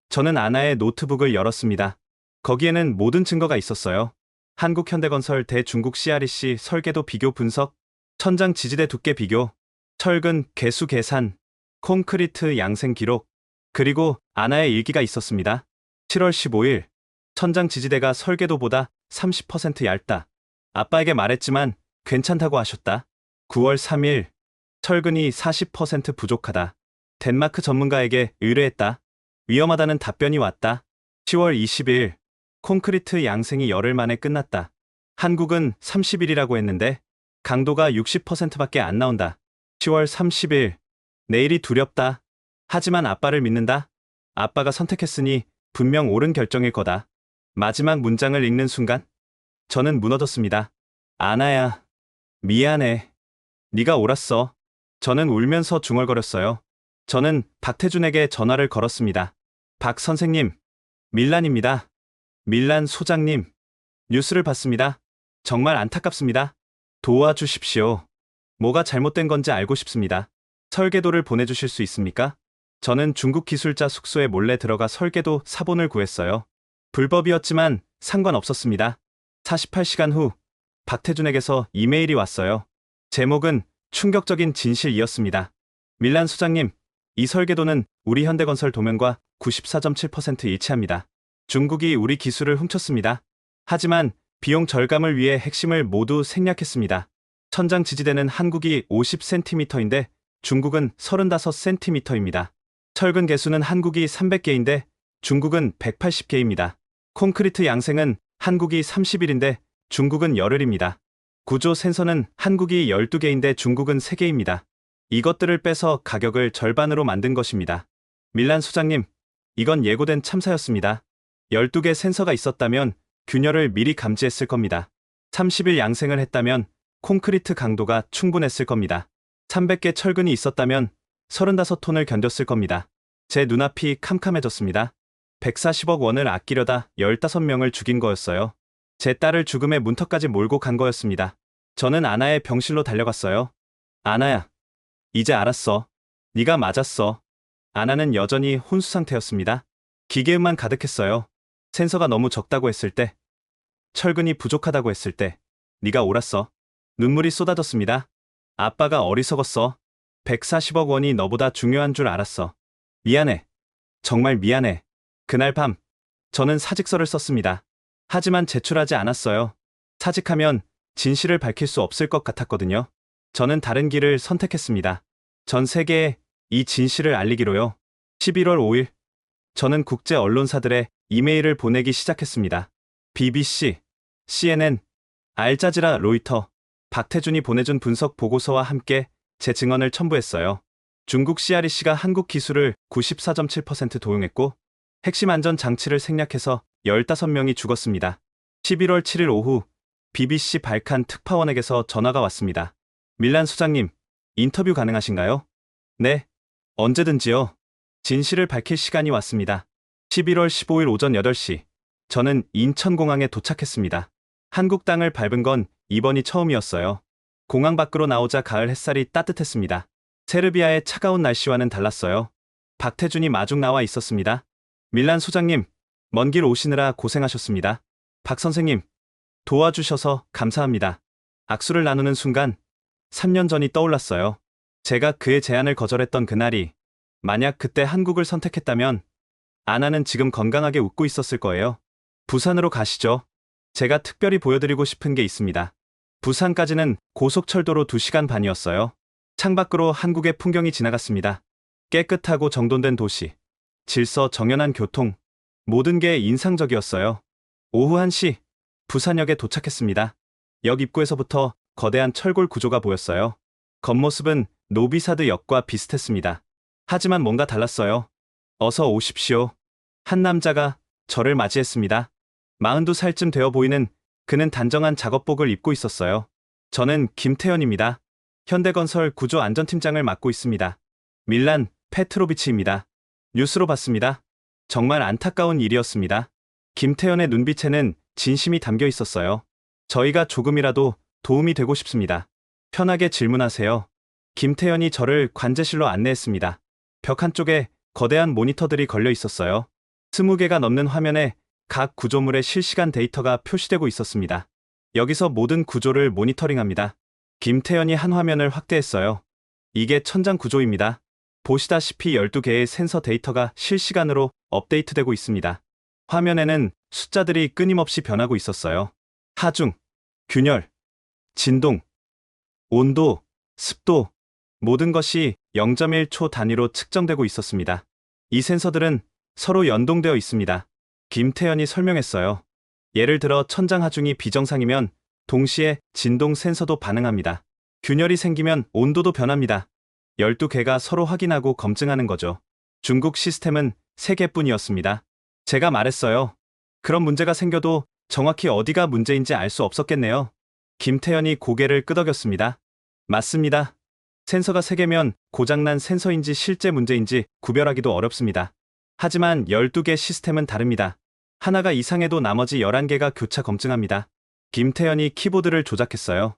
저는 아나의 노트북을 열었습니다. 거기에는 모든 증거가 있었어요. 한국현대건설 대중국 CREC 설계도 비교 분석, 천장 지지대 두께 비교, 철근 개수 계산, 콘크리트 양생 기록, 그리고 아나의 일기가 있었습니다. 7월 15일, 천장 지지대가 설계도보다 30% 얇다. 아빠에게 말했지만 괜찮다고 하셨다. 9월 3일, 철근이 40% 부족하다. 덴마크 전문가에게 의뢰했다. 위험하다는 답변이 왔다. 10월 20일, 콘크리트 양생이 열흘 만에 끝났다. 한국은 30일이라고 했는데 강도가 60%밖에 안 나온다. 10월 30일, 내일이 두렵다. 하지만 아빠를 믿는다. 아빠가 선택했으니 분명 옳은 결정일 거다. 마지막 문장을 읽는 순간 저는 무너졌습니다. 아나야, 미안해. 네가 옳았어. 저는 울면서 중얼거렸어요. 저는 박태준에게 전화를 걸었습니다. 박 선생님, 밀란입니다. 밀란 소장님, 뉴스를 봤습니다. 정말 안타깝습니다. 도와주십시오. 뭐가 잘못된 건지 알고 싶습니다. 설계도를 보내주실 수 있습니까? 저는 중국 기술자 숙소에 몰래 들어가 설계도 사본을 구했어요. 불법이었지만 상관없었습니다. 48시간 후 박태준에게서 이메일이 왔어요. 제목은 충격적인 진실이었습니다. 밀란 소장님, 이 설계도는 우리 현대건설 도면과 94.7% 일치합니다. 중국이 우리 기술을 훔쳤습니다. 하지만 비용 절감을 위해 핵심을 모두 생략했습니다. 천장 지지대는 한국이 50cm인데 중국은 35cm입니다. 철근 개수는 한국이 300개인데 중국은 180개입니다. 콘크리트 양생은 한국이 30일인데 중국은 열흘입니다. 구조 센서는 한국이 12개인데 중국은 3개입니다. 이것들을 빼서 가격을 절반으로 만든 것입니다. 밀란 소장님, 이건 예고된 참사였습니다. 12개 센서가 있었다면 균열을 미리 감지했을 겁니다. 30일 양생을 했다면 콘크리트 강도가 충분했을 겁니다. 300개 철근이 있었다면 35톤을 견뎠을 겁니다. 제 눈앞이 캄캄해졌습니다. 140억 원을 아끼려다 15명을 죽인 거였어요. 제 딸을 죽음의 문턱까지 몰고 간 거였습니다. 저는 아나의 병실로 달려갔어요. 아나야, 이제 알았어. 네가 맞았어. 아나는 여전히 혼수 상태였습니다. 기계음만 가득했어요. 센서가 너무 적다고 했을 때, 철근이 부족하다고 했을 때, 네가 옳았어. 눈물이 쏟아졌습니다. 아빠가 어리석었어. 140억 원이 너보다 중요한 줄 알았어. 미안해. 정말 미안해. 그날 밤, 저는 사직서를 썼습니다. 하지만 제출하지 않았어요. 사직하면 진실을 밝힐 수 없을 것 같았거든요. 저는 다른 길을 선택했습니다. 전 세계에 이 진실을 알리기로요. 11월 5일, 저는 국제 언론사들의 이메일을 보내기 시작했습니다. BBC, CNN, 알자지라, 로이터, 박태준이 보내준 분석 보고서와 함께 제 증언을 첨부했어요. 중국 CREC가 한국 기술을 94.7% 도용했고 핵심 안전 장치를 생략해서 15명이 죽었습니다. 11월 7일 오후 BBC 발칸 특파원에게서 전화가 왔습니다. 밀란 소장님, 인터뷰 가능하신가요? 네, 언제든지요. 진실을 밝힐 시간이 왔습니다. 11월 15일 오전 8시, 저는 인천공항에 도착했습니다. 한국 땅을 밟은 건 이번이 처음이었어요. 공항 밖으로 나오자 가을 햇살이 따뜻했습니다. 세르비아의 차가운 날씨와는 달랐어요. 박태준이 마중 나와 있었습니다. 밀란 소장님, 먼 길 오시느라 고생하셨습니다. 박 선생님, 도와주셔서 감사합니다. 악수를 나누는 순간 3년 전이 떠올랐어요. 제가 그의 제안을 거절했던 그날이, 만약 그때 한국을 선택했다면 아나는 지금 건강하게 웃고 있었을 거예요. 부산으로 가시죠. 제가 특별히 보여드리고 싶은 게 있습니다. 부산까지는 고속철도로 2시간 반이었어요. 창밖으로 한국의 풍경이 지나갔습니다. 깨끗하고 정돈된 도시, 질서 정연한 교통, 모든 게 인상적이었어요. 오후 1시, 부산역에 도착했습니다. 역 입구에서부터 거대한 철골 구조가 보였어요. 겉모습은 노비사드 역과 비슷했습니다. 하지만 뭔가 달랐어요. 어서 오십시오. 한 남자가 저를 맞이했습니다. 42살쯤 되어 보이는 그는 단정한 작업복을 입고 있었어요. 저는 김태현입니다. 현대건설 구조안전팀장을 맡고 있습니다. 밀란 페트로비치입니다. 뉴스로 봤습니다. 정말 안타까운 일이었습니다. 김태현의 눈빛에는 진심이 담겨 있었어요. 저희가 조금이라도 도움이 되고 싶습니다. 편하게 질문하세요. 김태현이 저를 관제실로 안내했습니다. 벽 한쪽에 거대한 모니터들이 걸려 있었어요. 20개가 넘는 화면에 각 구조물의 실시간 데이터가 표시되고 있었습니다. 여기서 모든 구조를 모니터링합니다. 김태현이 한 화면을 확대했어요. 이게 천장 구조입니다. 보시다시피 12개의 센서 데이터가 실시간으로 업데이트되고 있습니다. 화면에는 숫자들이 끊임없이 변하고 있었어요. 하중, 균열, 진동, 온도, 습도, 모든 것이 0.1초 단위로 측정되고 있었습니다. 이 센서들은 서로 연동되어 있습니다. 김태현이 설명했어요. 예를 들어 천장 하중이 비정상이면 동시에 진동 센서도 반응합니다. 균열이 생기면 온도도 변합니다. 12개가 서로 확인하고 검증하는 거죠. 중국 시스템은 3개뿐이었습니다. 제가 말했어요. 그런 문제가 생겨도 정확히 어디가 문제인지 알 수 없었겠네요. 김태현이 고개를 끄덕였습니다. 맞습니다. 센서가 3개면 고장난 센서인지 실제 문제인지 구별하기도 어렵습니다. 하지만 12개 시스템은 다릅니다. 하나가 이상해도 나머지 11개가 교차 검증합니다. 김태현이 키보드를 조작했어요.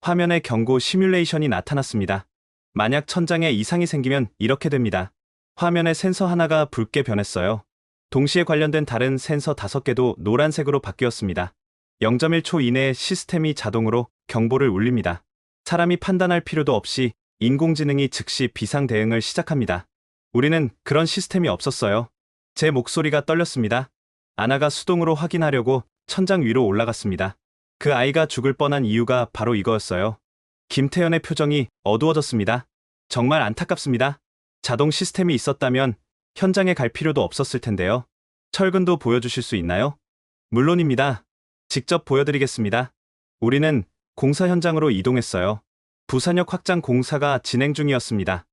화면에 경고 시뮬레이션이 나타났습니다. 만약 천장에 이상이 생기면 이렇게 됩니다. 화면에 센서 하나가 붉게 변했어요. 동시에 관련된 다른 센서 5개도 노란색으로 바뀌었습니다. 0.1초 이내에 시스템이 자동으로 경보를 울립니다. 사람이 판단할 필요도 없이 인공지능이 즉시 비상 대응을 시작합니다. 우리는 그런 시스템이 없었어요. 제 목소리가 떨렸습니다. 아나가 수동으로 확인하려고 천장 위로 올라갔습니다. 그 아이가 죽을 뻔한 이유가 바로 이거였어요. 김태현의 표정이 어두워졌습니다. 정말 안타깝습니다. 자동 시스템이 있었다면 현장에 갈 필요도 없었을 텐데요. 철근도 보여주실 수 있나요? 물론입니다. 직접 보여드리겠습니다. 우리는 공사 현장으로 이동했어요. 부산역 확장 공사가 진행 중이었습니다.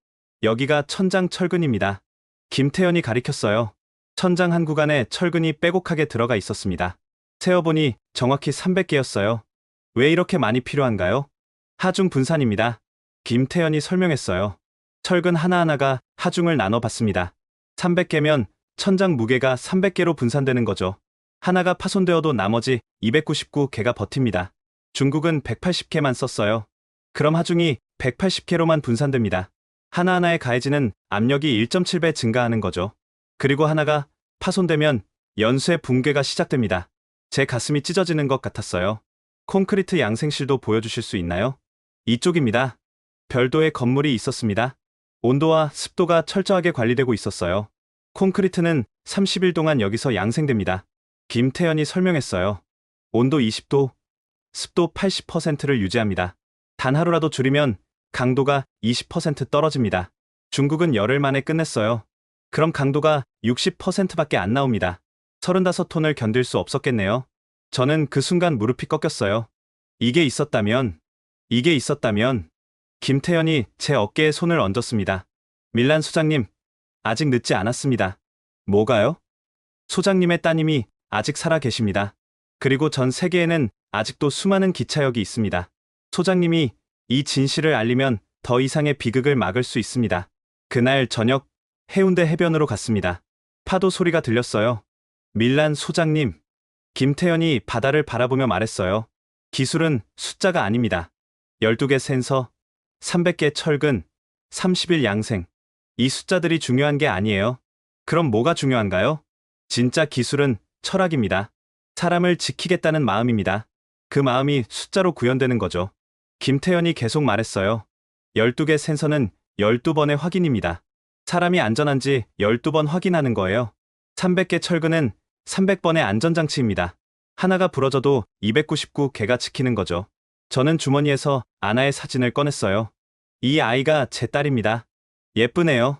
여기가 천장 철근입니다. 김태현이 가리켰어요. 천장 한 구간에 철근이 빼곡하게 들어가 있었습니다. 세어보니 정확히 300개였어요. 왜 이렇게 많이 필요한가요? 하중 분산입니다. 김태현이 설명했어요. 철근 하나하나가 하중을 나눠봤습니다. 300개면 천장 무게가 300개로 분산되는 거죠. 하나가 파손되어도 나머지 299개가 버팁니다. 중국은 180개만 썼어요. 그럼 하중이 180개로만 분산됩니다. 하나하나에 가해지는 압력이 1.7배 증가하는 거죠. 그리고 하나가 파손되면 연쇄 붕괴가 시작됩니다. 제 가슴이 찢어지는 것 같았어요. 콘크리트 양생실도 보여주실 수 있나요? 이쪽입니다. 별도의 건물이 있었습니다. 온도와 습도가 철저하게 관리되고 있었어요. 콘크리트는 30일 동안 여기서 양생됩니다. 김태현이 설명했어요. 온도 20도, 습도 80%를 유지합니다. 단 하루라도 줄이면 강도가 20% 떨어집니다. 중국은 열흘 만에 끝냈어요. 그럼 강도가 60%밖에 안 나옵니다. 35톤을 견딜 수 없었겠네요. 저는 그 순간 무릎이 꺾였어요. 이게 있었다면 김태현이 제 어깨에 손을 얹었습니다. 밀란 소장님, 아직 늦지 않았습니다. 뭐가요? 소장님의 따님이 아직 살아 계십니다. 그리고 전 세계에는 아직도 수많은 기차역이 있습니다. 소장님이 이 진실을 알리면 더 이상의 비극을 막을 수 있습니다. 그날 저녁 해운대 해변으로 갔습니다. 파도 소리가 들렸어요. 밀란 소장님, 김태현이 바다를 바라보며 말했어요. 기술은 숫자가 아닙니다. 12개 센서, 300개 철근, 30일 양생. 이 숫자들이 중요한 게 아니에요. 그럼 뭐가 중요한가요? 진짜 기술은 철학입니다. 사람을 지키겠다는 마음입니다. 그 마음이 숫자로 구현되는 거죠. 김태현이 계속 말했어요. 12개 센서는 12번의 확인입니다. 사람이 안전한지 12번 확인하는 거예요. 300개 철근은 300번의 안전장치입니다. 하나가 부러져도 299개가 지키는 거죠. 저는 주머니에서 아나의 사진을 꺼냈어요. 이 아이가 제 딸입니다. 예쁘네요.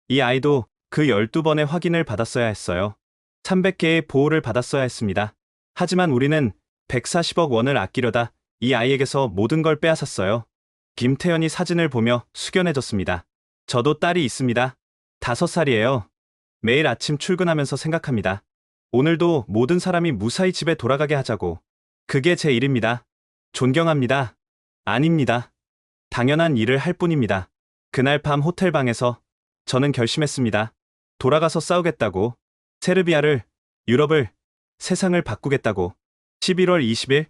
이 아이도 그 12번의 확인을 받았어야 했어요. 300개의 보호를 받았어야 했습니다. 하지만 우리는 140억 원을 아끼려다 이 아이에게서 모든 걸 빼앗았어요. 김태현이 사진을 보며 숙연해졌습니다. 저도 딸이 있습니다. 5살이에요. 매일 아침 출근하면서 생각합니다. 오늘도 모든 사람이 무사히 집에 돌아가게 하자고. 그게 제 일입니다. 존경합니다. 아닙니다. 당연한 일을 할 뿐입니다. 그날 밤 호텔방에서 저는 결심했습니다. 돌아가서 싸우겠다고. 세르비아를, 유럽을, 세상을 바꾸겠다고. 11월 20일,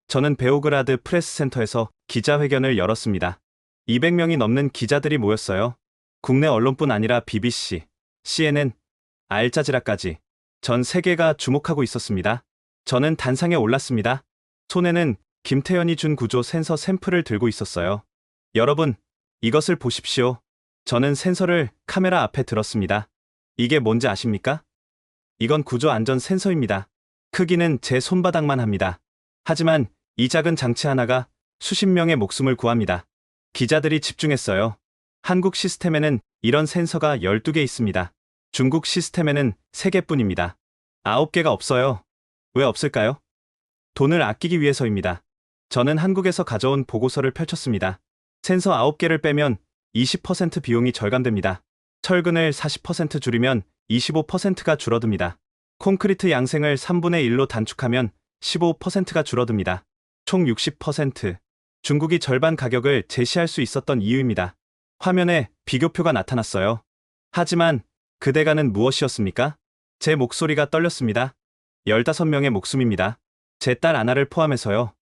저는 베오그라드 프레스센터에서 기자회견을 열었습니다. 200명이 넘는 기자들이 모였어요. 국내 언론뿐 아니라 BBC, CNN, 알자지라까지 전 세계가 주목하고 있었습니다. 저는 단상에 올랐습니다. 손에는 김태현이 준 구조 센서 샘플을 들고 있었어요. 여러분, 이것을 보십시오. 저는 센서를 카메라 앞에 들었습니다. 이게 뭔지 아십니까? 이건 구조 안전 센서입니다. 크기는 제 손바닥만 합니다. 하지만 이 작은 장치 하나가 수십 명의 목숨을 구합니다. 기자들이 집중했어요. 한국 시스템에는 이런 센서가 12개 있습니다. 중국 시스템에는 3개뿐입니다. 9개가 없어요. 왜 없을까요? 돈을 아끼기 위해서입니다. 저는 한국에서 가져온 보고서를 펼쳤습니다. 센서 9개를 빼면 20% 비용이 절감됩니다. 철근을 40% 줄이면 25%가 줄어듭니다. 콘크리트 양생을 3분의 1로 단축하면 15%가 줄어듭니다. 총 60%. 중국이 절반 가격을 제시할 수 있었던 이유입니다. 화면에 비교표가 나타났어요. 하지만 그 대가는 무엇이었습니까? 제 목소리가 떨렸습니다. 15명의 목숨입니다. 제 딸 아나를 포함해서요.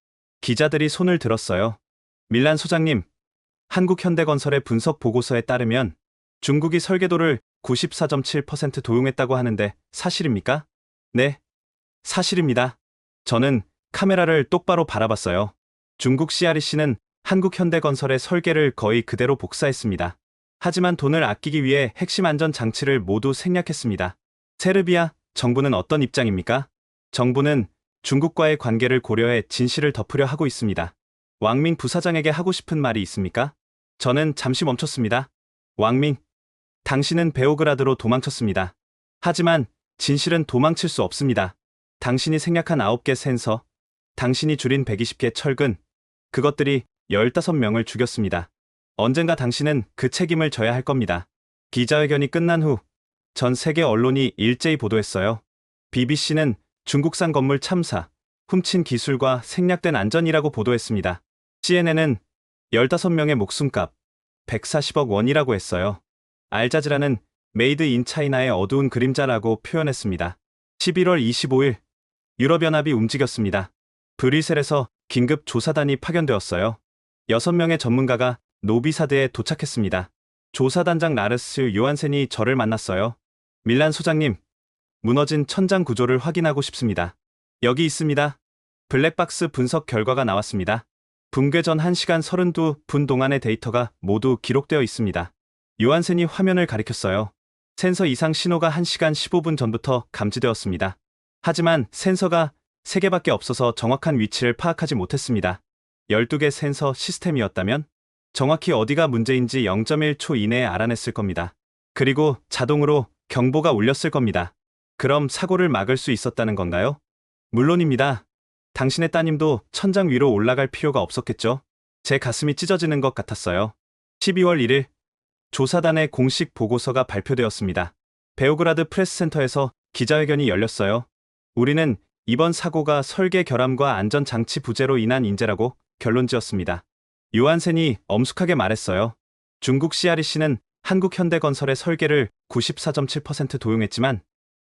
기자들이 손을 들었어요. 밀란 소장님, 한국현대건설의 분석 보고서에 따르면 중국이 설계도를 94.7% 도용했다고 하는데 사실입니까? 네, 사실입니다. 저는 카메라를 똑바로 바라봤어요. 중국 CREC는 한국현대건설의 설계를 거의 그대로 복사했습니다. 하지만 돈을 아끼기 위해 핵심 안전 장치를 모두 생략했습니다. 세르비아 정부는 어떤 입장입니까? 정부는 중국과의 관계를 고려해 진실을 덮으려 하고 있습니다. 왕민 부사장에게 하고 싶은 말이 있습니까? 저는 잠시 멈췄습니다. 왕민, 당신은 베오그라드로 도망쳤습니다. 하지만 진실은 도망칠 수 없습니다. 당신이 생략한 9개 센서, 당신이 줄인 120개 철근, 그것들이 15명을 죽였습니다. 언젠가 당신은 그 책임을 져야 할 겁니다. 기자회견이 끝난 후 전 세계 언론이 일제히 보도했어요. BBC는 중국산 건물 참사, 훔친 기술과 생략된 안전이라고 보도했습니다. CNN은 15명의 목숨값 140억 원이라고 했어요. 알자지라는 메이드 인 차이나의 어두운 그림자라고 표현했습니다. 11월 25일 유럽연합이 움직였습니다. 브뤼셀에서 긴급 조사단이 파견되었어요. 6명의 전문가가 노비사드에 도착했습니다. 조사단장 라르스 요한센이 저를 만났어요. 밀란 소장님, 무너진 천장 구조를 확인하고 싶습니다. 여기 있습니다. 블랙박스 분석 결과가 나왔습니다. 붕괴 전 1시간 32분 동안의 데이터가 모두 기록되어 있습니다. 요한센이 화면을 가리켰어요. 센서 이상 신호가 1시간 15분 전부터 감지되었습니다. 하지만 센서가 3개밖에 없어서 정확한 위치를 파악하지 못했습니다. 12개 센서 시스템이었다면 정확히 어디가 문제인지 0.1초 이내에 알아냈을 겁니다. 그리고 자동으로 경보가 울렸을 겁니다. 그럼 사고를 막을 수 있었다는 건가요? 물론입니다. 당신의 따님도 천장 위로 올라갈 필요가 없었겠죠? 제 가슴이 찢어지는 것 같았어요. 12월 1일 조사단의 공식 보고서가 발표되었습니다. 베오그라드 프레스센터에서 기자회견이 열렸어요. 우리는 이번 사고가 설계 결함과 안전장치 부재로 인한 인재라고 결론지었습니다. 요한센이 엄숙하게 말했어요. 중국 CREC는 한국현대건설의 설계를 94.7% 도용했지만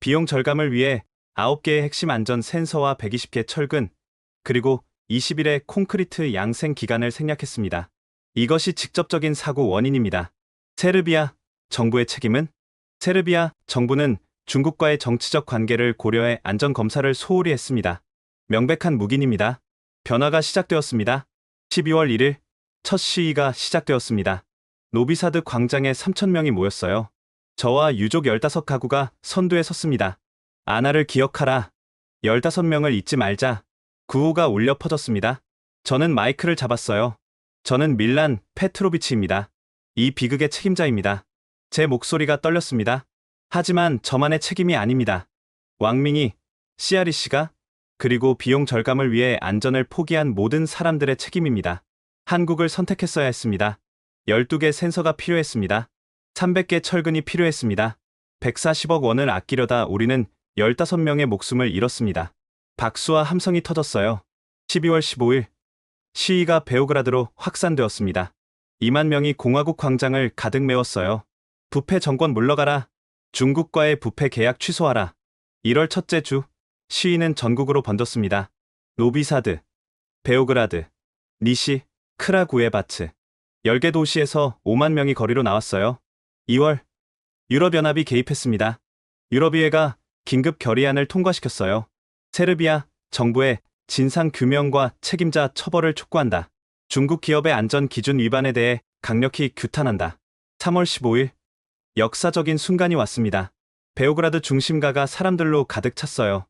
비용 절감을 위해 9개의 핵심 안전 센서와 120개 철근, 그리고 20일의 콘크리트 양생 기간을 생략했습니다. 이것이 직접적인 사고 원인입니다. 세르비아 정부의 책임은? 세르비아 정부는 중국과의 정치적 관계를 고려해 안전검사를 소홀히 했습니다. 명백한 묵인입니다. 변화가 시작되었습니다. 12월 1일 첫 시위가 시작되었습니다. 노비사드 광장에 3,000명이 모였어요. 저와 유족 15가구가 선두에 섰습니다. 아나를 기억하라. 15명을 잊지 말자. 구호가 울려 퍼졌습니다. 저는 마이크를 잡았어요. 저는 밀란 페트로비치입니다. 이 비극의 책임자입니다. 제 목소리가 떨렸습니다. 하지만 저만의 책임이 아닙니다. 왕민이, CREC가, 그리고 비용 절감을 위해 안전을 포기한 모든 사람들의 책임입니다. 한국을 선택했어야 했습니다. 12개 센서가 필요했습니다. 300개 철근이 필요했습니다. 140억 원을 아끼려다 우리는 15명의 목숨을 잃었습니다. 박수와 함성이 터졌어요. 12월 15일 시위가 베오그라드로 확산되었습니다. 2만 명이 공화국 광장을 가득 메웠어요. 부패 정권 물러가라. 중국과의 부패 계약 취소하라. 1월 첫째 주 시위는 전국으로 번졌습니다. 노비사드, 베오그라드, 니시, 크라구에바츠 10개 도시에서 5만 명이 거리로 나왔어요. 2월 유럽연합이 개입했습니다. 유럽의회가 긴급 결의안을 통과시켰어요. 세르비아 정부의 진상 규명과 책임자 처벌을 촉구한다. 중국 기업의 안전 기준 위반에 대해 강력히 규탄한다. 3월 15일 역사적인 순간이 왔습니다. 베오그라드 중심가가 사람들로 가득 찼어요.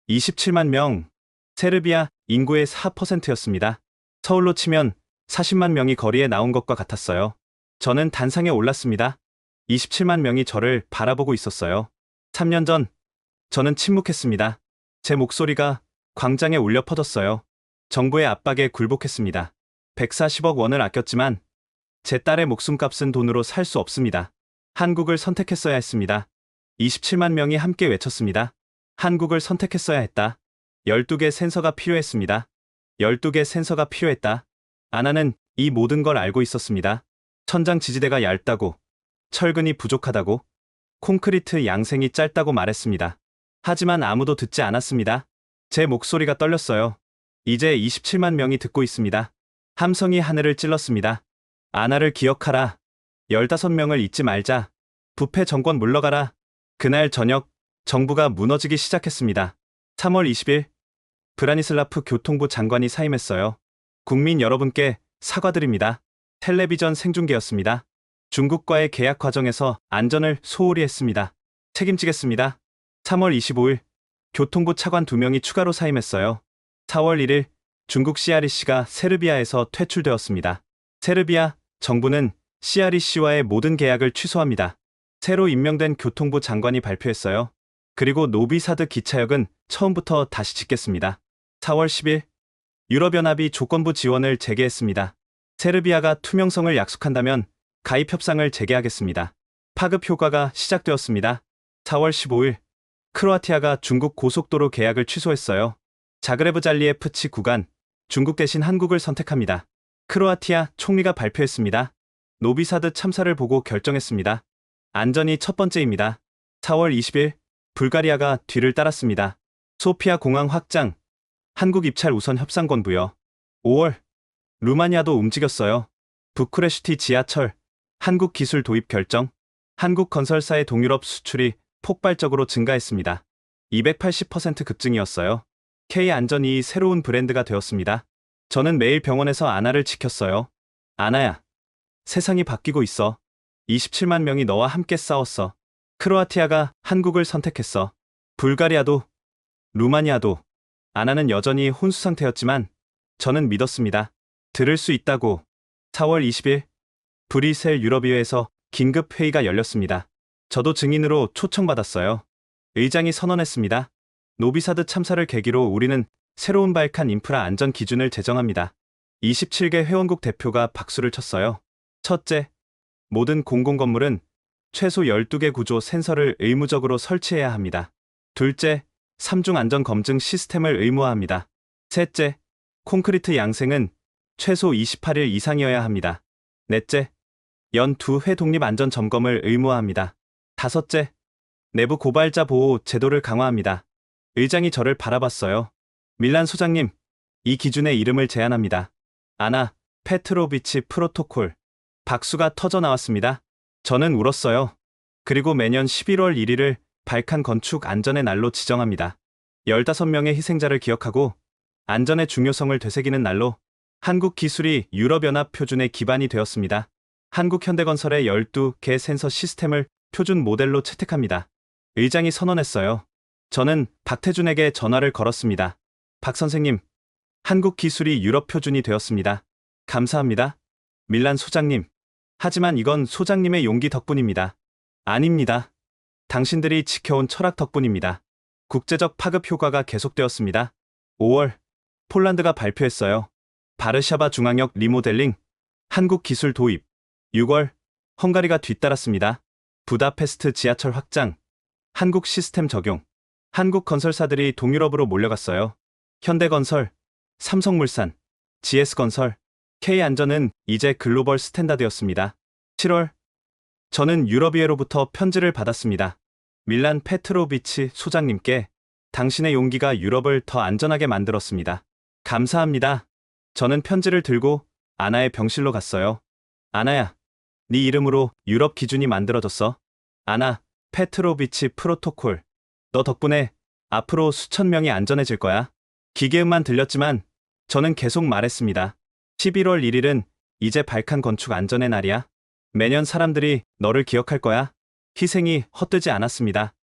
27만 명, 세르비아 인구의 4%였습니다. 서울로 치면 40만 명이 거리에 나온 것과 같았어요. 저는 단상에 올랐습니다. 27만 명이 저를 바라보고 있었어요. 3년 전 저는 침묵했습니다. 제 목소리가 광장에 울려 퍼졌어요. 정부의 압박에 굴복했습니다. 140억 원을 아꼈지만 제 딸의 목숨값은 돈으로 살 수 없습니다. 한국을 선택했어야 했습니다. 27만 명이 함께 외쳤습니다. 한국을 선택했어야 했다. 12개 센서가 필요했습니다. 12개 센서가 필요했다. 아나는 이 모든 걸 알고 있었습니다. 천장 지지대가 얇다고, 철근이 부족하다고, 콘크리트 양생이 짧다고 말했습니다. 하지만 아무도 듣지 않았습니다. 제 목소리가 떨렸어요. 이제 27만 명이 듣고 있습니다. 함성이 하늘을 찔렀습니다. 아나를 기억하라. 15명을 잊지 말자. 부패 정권 물러가라. 그날 저녁, 정부가 무너지기 시작했습니다. 3월 20일, 브라니슬라프 교통부 장관이 사임했어요. 국민 여러분께 사과드립니다. 텔레비전 생중계였습니다. 중국과의 계약 과정에서 안전을 소홀히 했습니다. 책임지겠습니다. 3월 25일, 교통부 차관 2명이 추가로 사임했어요. 4월 1일, 중국 CREC가 세르비아에서 퇴출되었습니다. 세르비아 정부는 CREC와의 모든 계약을 취소합니다. 새로 임명된 교통부 장관이 발표했어요. 그리고 노비사드 기차역은 처음부터 다시 짓겠습니다. 4월 10일, 유럽연합이 조건부 지원을 재개했습니다. 세르비아가 투명성을 약속한다면 가입 협상을 재개하겠습니다. 파급 효과가 시작되었습니다. 4월 15일, 크로아티아가 중국 고속도로 계약을 취소했어요. 자그레브 잘리에프치 구간, 중국 대신 한국을 선택합니다. 크로아티아 총리가 발표했습니다. 노비사드 참사를 보고 결정했습니다. 안전이 첫 번째입니다. 4월 20일, 불가리아가 뒤를 따랐습니다. 소피아 공항 확장, 한국 입찰 우선 협상권 부여. 5월, 루마니아도 움직였어요. 부쿠레슈티 지하철, 한국 기술 도입 결정. 한국 건설사의 동유럽 수출이 폭발적으로 증가했습니다. 280% 급증이었어요. K안전이 새로운 브랜드가 되었습니다. 저는 매일 병원에서 아나를 지켰어요. 아나야, 세상이 바뀌고 있어. 27만 명이 너와 함께 싸웠어. 크로아티아가 한국을 선택했어. 불가리아도, 루마니아도. 아나는 여전히 혼수 상태였지만 저는 믿었습니다. 들을 수 있다고. 4월 20일, 브뤼셀 유럽의회에서 긴급 회의가 열렸습니다. 저도 증인으로 초청받았어요. 의장이 선언했습니다. 노비사드 참사를 계기로 우리는 새로운 발칸 인프라 안전 기준을 제정합니다. 27개 회원국 대표가 박수를 쳤어요. 첫째, 모든 공공건물은 최소 12개 구조 센서를 의무적으로 설치해야 합니다. 둘째, 3중 안전 검증 시스템을 의무화합니다. 셋째, 콘크리트 양생은 최소 28일 이상이어야 합니다. 넷째, 연 2회 독립 안전 점검을 의무화합니다. 다섯째, 내부 고발자 보호 제도를 강화합니다. 의장이 저를 바라봤어요. 밀란 소장님, 이 기준의 이름을 제안합니다. 아나 페트로비치 프로토콜. 박수가 터져 나왔습니다. 저는 울었어요. 그리고 매년 11월 1일을 발칸 건축 안전의 날로 지정합니다. 15명의 희생자를 기억하고 안전의 중요성을 되새기는 날로 한국 기술이 유럽연합 표준의 기반이 되었습니다. 한국현대건설의 12개 센서 시스템을 표준 모델로 채택합니다. 의장이 선언했어요. 저는 박태준에게 전화를 걸었습니다. 박 선생님, 한국 기술이 유럽 표준이 되었습니다. 감사합니다. 밀란 소장님. 하지만 이건 소장님의 용기 덕분입니다. 아닙니다. 당신들이 지켜온 철학 덕분입니다. 국제적 파급 효과가 계속되었습니다. 5월, 폴란드가 발표했어요. 바르샤바 중앙역 리모델링, 한국 기술 도입. 6월, 헝가리가 뒤따랐습니다. 부다페스트 지하철 확장, 한국 시스템 적용. 한국 건설사들이 동유럽으로 몰려갔어요. 현대건설, 삼성물산, GS건설, K안전은 이제 글로벌 스탠다드였습니다. 7월, 저는 유럽의회로부터 편지를 받았습니다. 밀란 페트로비치 소장님께 당신의 용기가 유럽을 더 안전하게 만들었습니다. 감사합니다. 저는 편지를 들고 아나의 병실로 갔어요. 아나야, 네 이름으로 유럽 기준이 만들어졌어. 아나 페트로비치 프로토콜. 너 덕분에 앞으로 수천 명이 안전해질 거야. 기계음만 들렸지만 저는 계속 말했습니다. 11월 1일은 이제 발칸 건축 안전의 날이야. 매년 사람들이 너를 기억할 거야. 희생이 헛되지 않았습니다.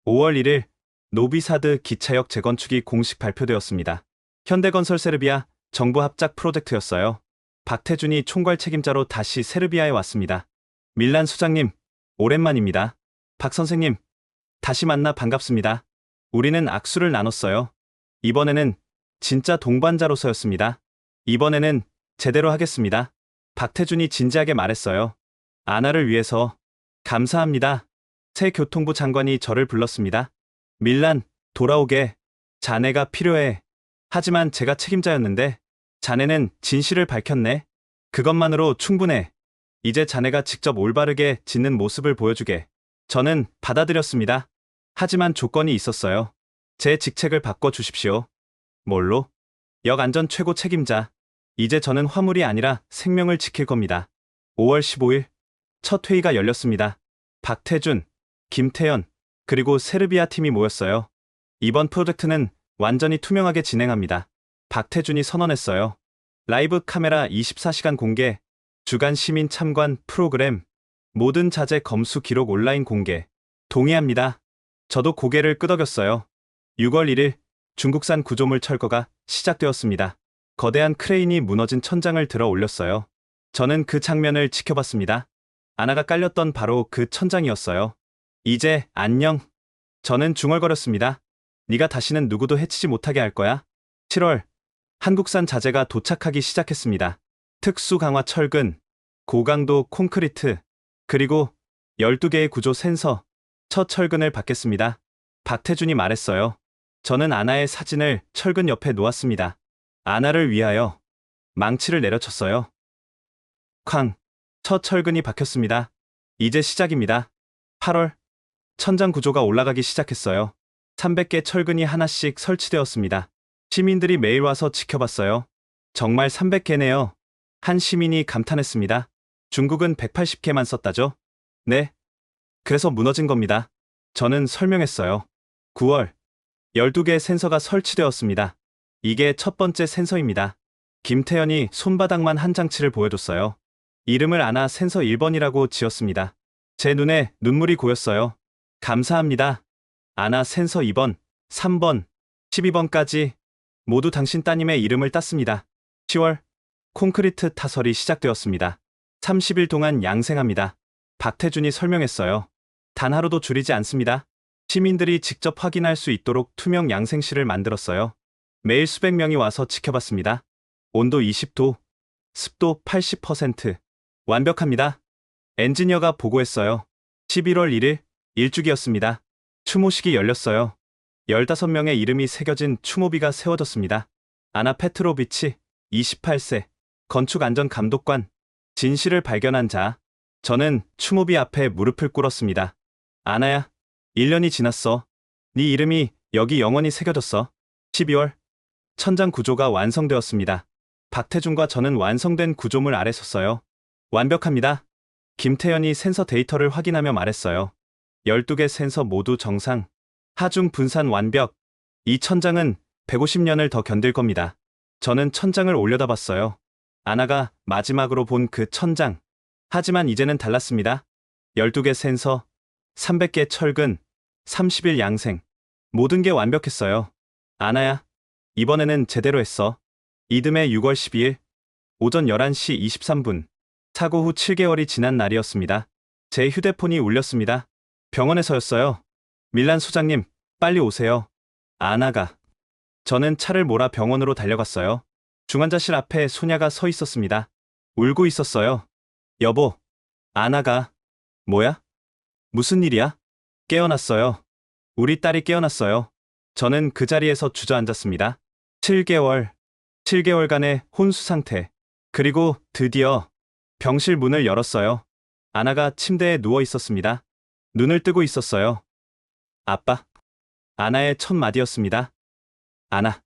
5월 1일 노비사드 기차역 재건축이 공식 발표되었습니다. 현대건설 세르비아 정부 합작 프로젝트였어요. 박태준이 총괄 책임자로 다시 세르비아에 왔습니다. 밀란 소장님, 오랜만입니다. 박 선생님, 다시 만나 반갑습니다. 우리는 악수를 나눴어요. 이번에는 진짜 동반자로서였습니다. 이번에는 제대로 하겠습니다. 박태준이 진지하게 말했어요. 아나를 위해서. 감사합니다. 새 교통부 장관이 저를 불렀습니다. 밀란, 돌아오게. 자네가 필요해. 하지만 제가 책임자였는데 자네는 진실을 밝혔네. 그것만으로 충분해. 이제 자네가 직접 올바르게 짓는 모습을 보여주게. 저는 받아들였습니다. 하지만 조건이 있었어요. 제 직책을 바꿔주십시오. 뭘로? 역안전 최고 책임자. 이제 저는 화물이 아니라 생명을 지킬 겁니다. 5월 15일 첫 회의가 열렸습니다. 박태준, 김태현, 그리고 세르비아 팀이 모였어요. 이번 프로젝트는 완전히 투명하게 진행합니다. 박태준이 선언했어요. 라이브 카메라 24시간 공개, 주간 시민 참관 프로그램, 모든 자재 검수 기록 온라인 공개. 동의합니다. 저도 고개를 끄덕였어요. 6월 1일 중국산 구조물 철거가 시작되었습니다. 거대한 크레인이 무너진 천장을 들어 올렸어요. 저는 그 장면을 지켜봤습니다. 아나가 깔렸던 바로 그 천장이었어요. 이제 안녕. 저는 중얼거렸습니다. 네가 다시는 누구도 해치지 못하게 할 거야. 7월 한국산 자재가 도착하기 시작했습니다. 특수 강화 철근, 고강도 콘크리트, 그리고 12개의 구조 센서. 첫 철근을 받겠습니다. 박태준이 말했어요. 저는 아나의 사진을 철근 옆에 놓았습니다. 아나를 위하여. 망치를 내려쳤어요. 쾅. 첫 철근이 박혔습니다. 이제 시작입니다. 8월 천장 구조가 올라가기 시작했어요. 300개 철근이 하나씩 설치되었습니다. 시민들이 매일 와서 지켜봤어요. 정말 300개네요. 한 시민이 감탄했습니다. 중국은 180개만 썼다죠? 네. 그래서 무너진 겁니다. 저는 설명했어요. 9월 12개의 센서가 설치되었습니다. 이게 첫 번째 센서입니다. 김태현이 손바닥만 한 장치를 보여줬어요. 이름을 아나 센서 1번이라고 지었습니다. 제 눈에 눈물이 고였어요. 감사합니다. 아나 센서 2번, 3번, 12번까지 모두 당신 따님의 이름을 땄습니다. 10월 콘크리트 타설이 시작되었습니다. 30일 동안 양생합니다. 박태준이 설명했어요. 단 하루도 줄이지 않습니다. 시민들이 직접 확인할 수 있도록 투명 양생실을 만들었어요. 매일 수백 명이 와서 지켜봤습니다. 온도 20도, 습도 80%. 완벽합니다. 엔지니어가 보고했어요. 11월 1일 일주기였습니다. 추모식이 열렸어요. 15명의 이름이 새겨진 추모비가 세워졌습니다. 아나 페트로비치, 28세, 건축안전감독관, 진실을 발견한 자. 저는 추모비 앞에 무릎을 꿇었습니다. 아나야, 1년이 지났어. 네 이름이 여기 영원히 새겨졌어. 12월 천장 구조가 완성되었습니다. 박태준과 저는 완성된 구조물 아래 섰어요. 완벽합니다. 김태현이 센서 데이터를 확인하며 말했어요. 12개 센서 모두 정상. 하중 분산 완벽. 이 천장은 150년을 더 견딜 겁니다. 저는 천장을 올려다봤어요. 아나가 마지막으로 본 그 천장. 하지만 이제는 달랐습니다. 12개 센서, 300개 철근, 30일 양생. 모든 게 완벽했어요. 아나야, 이번에는 제대로 했어. 이듬해 6월 12일 오전 11시 23분. 사고 후 7개월이 지난 날이었습니다. 제 휴대폰이 울렸습니다. 병원에서였어요. 밀란 소장님, 빨리 오세요. 아나가. 저는 차를 몰아 병원으로 달려갔어요. 중환자실 앞에 소냐가 서 있었습니다. 울고 있었어요. 여보, 아나가. 뭐야? 무슨 일이야? 깨어났어요. 우리 딸이 깨어났어요. 저는 그 자리에서 주저앉았습니다. 7개월간의 혼수 상태. 그리고 드디어 병실 문을 열었어요. 아나가 침대에 누워 있었습니다. 눈을 뜨고 있었어요. 아빠. 아나의 첫 마디였습니다. 아나.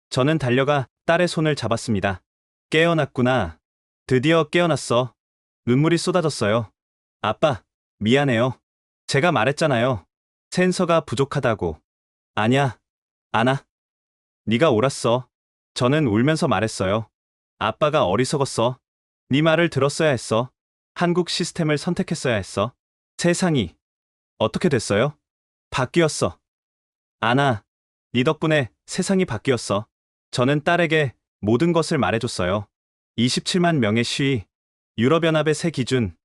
저는 달려가 딸의 손을 잡았습니다. 깨어났구나. 드디어 깨어났어. 눈물이 쏟아졌어요. 아빠, 미안해요. 제가 말했잖아요. 센서가 부족하다고. 아냐, 아나. 네가 옳았어. 저는 울면서 말했어요. 아빠가 어리석었어. 네 말을 들었어야 했어. 한국 시스템을 선택했어야 했어. 세상이 어떻게 됐어요? 바뀌었어. 아나, 네 덕분에 세상이 바뀌었어. 저는 딸에게 모든 것을 말해줬어요. 27만 명의 시위, 유럽연합의 새 기준,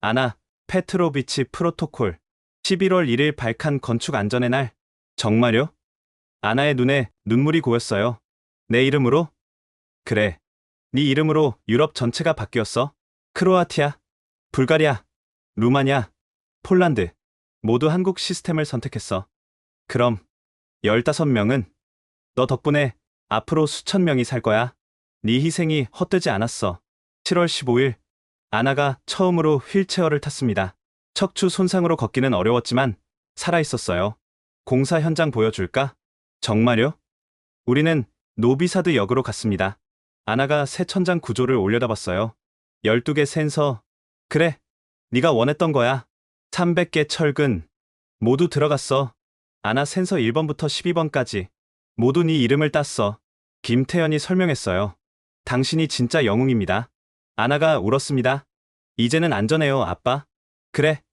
아나 페트로비치 프로토콜, 11월 1일 발칸 건축 안전의 날. 정말요? 아나의 눈에 눈물이 고였어요. 내 이름으로? 그래. 네 이름으로 유럽 전체가 바뀌었어. 크로아티아, 불가리아, 루마니아, 폴란드 모두 한국 시스템을 선택했어. 그럼 15명은 너 덕분에 앞으로 수천 명이 살 거야. 네 희생이 헛되지 않았어. 7월 15일 아나가 처음으로 휠체어를 탔습니다. 척추 손상으로 걷기는 어려웠지만 살아있었어요. 공사 현장 보여줄까? 정말요? 우리는 노비사드 역으로 갔습니다. 아나가 새 천장 구조를 올려다봤어요. 12개 센서. 그래, 네가 원했던 거야. 300개 철근. 모두 들어갔어. 아나 센서 1번부터 12번까지. 모두 네 이름을 땄어. 김태현이 설명했어요. 당신이 진짜 영웅입니다. 아나가 울었습니다. 이제는 안전해요, 아빠. 그래,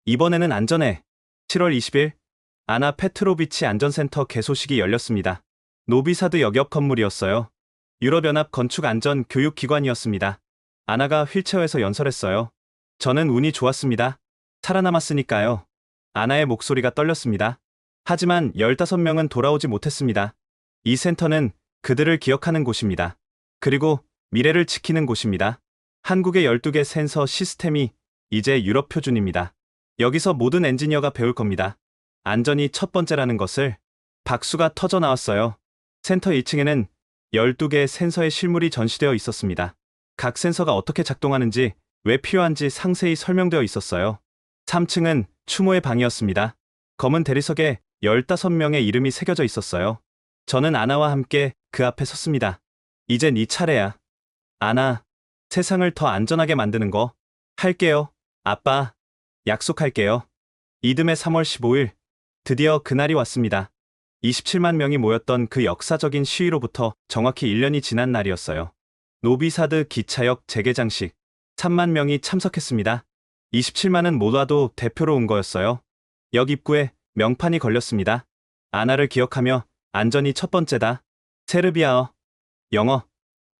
이번에는 안전해. 7월 20일 아나 페트로비치 안전센터 개소식이 열렸습니다. 노비사드 역옆 건물이었어요. 유럽연합 건축안전교육기관이었습니다. 아나가 휠체어에서 연설했어요. 저는 운이 좋았습니다. 살아남았으니까요. 아나의 목소리가 떨렸습니다. 하지만 15명은 돌아오지 못했습니다. 이 센터는 그들을 기억하는 곳입니다. 그리고 미래를 지키는 곳입니다. 한국의 12개 센서 시스템이 이제 유럽 표준입니다. 여기서 모든 엔지니어가 배울 겁니다. 안전이 첫 번째라는 것을. 박수가 터져 나왔어요. 센터 1층에는 12개의 센서의 실물이 전시되어 있었습니다. 각 센서가 어떻게 작동하는지, 왜 필요한지 상세히 설명되어 있었어요. 3층은 추모의 방이었습니다. 검은 대리석에 15명의 이름이 새겨져 있었어요. 저는 아나와 함께 그 앞에 섰습니다. 이제 네 차례야. 아나, 세상을 더 안전하게 만드는 거 할게요. 아빠, 약속할게요. 이듬해 3월 15일, 드디어 그날이 왔습니다. 27만 명이 모였던 그 역사적인 시위로부터 정확히 1년이 지난 날이었어요. 노비사드 기차역 재개장식. 3만 명이 참석했습니다. 27만은 모두도 대표로 온 거였어요. 역 입구에 명판이 걸렸습니다. 아나를 기억하며 안전이 첫 번째다. 세르비아어, 영어,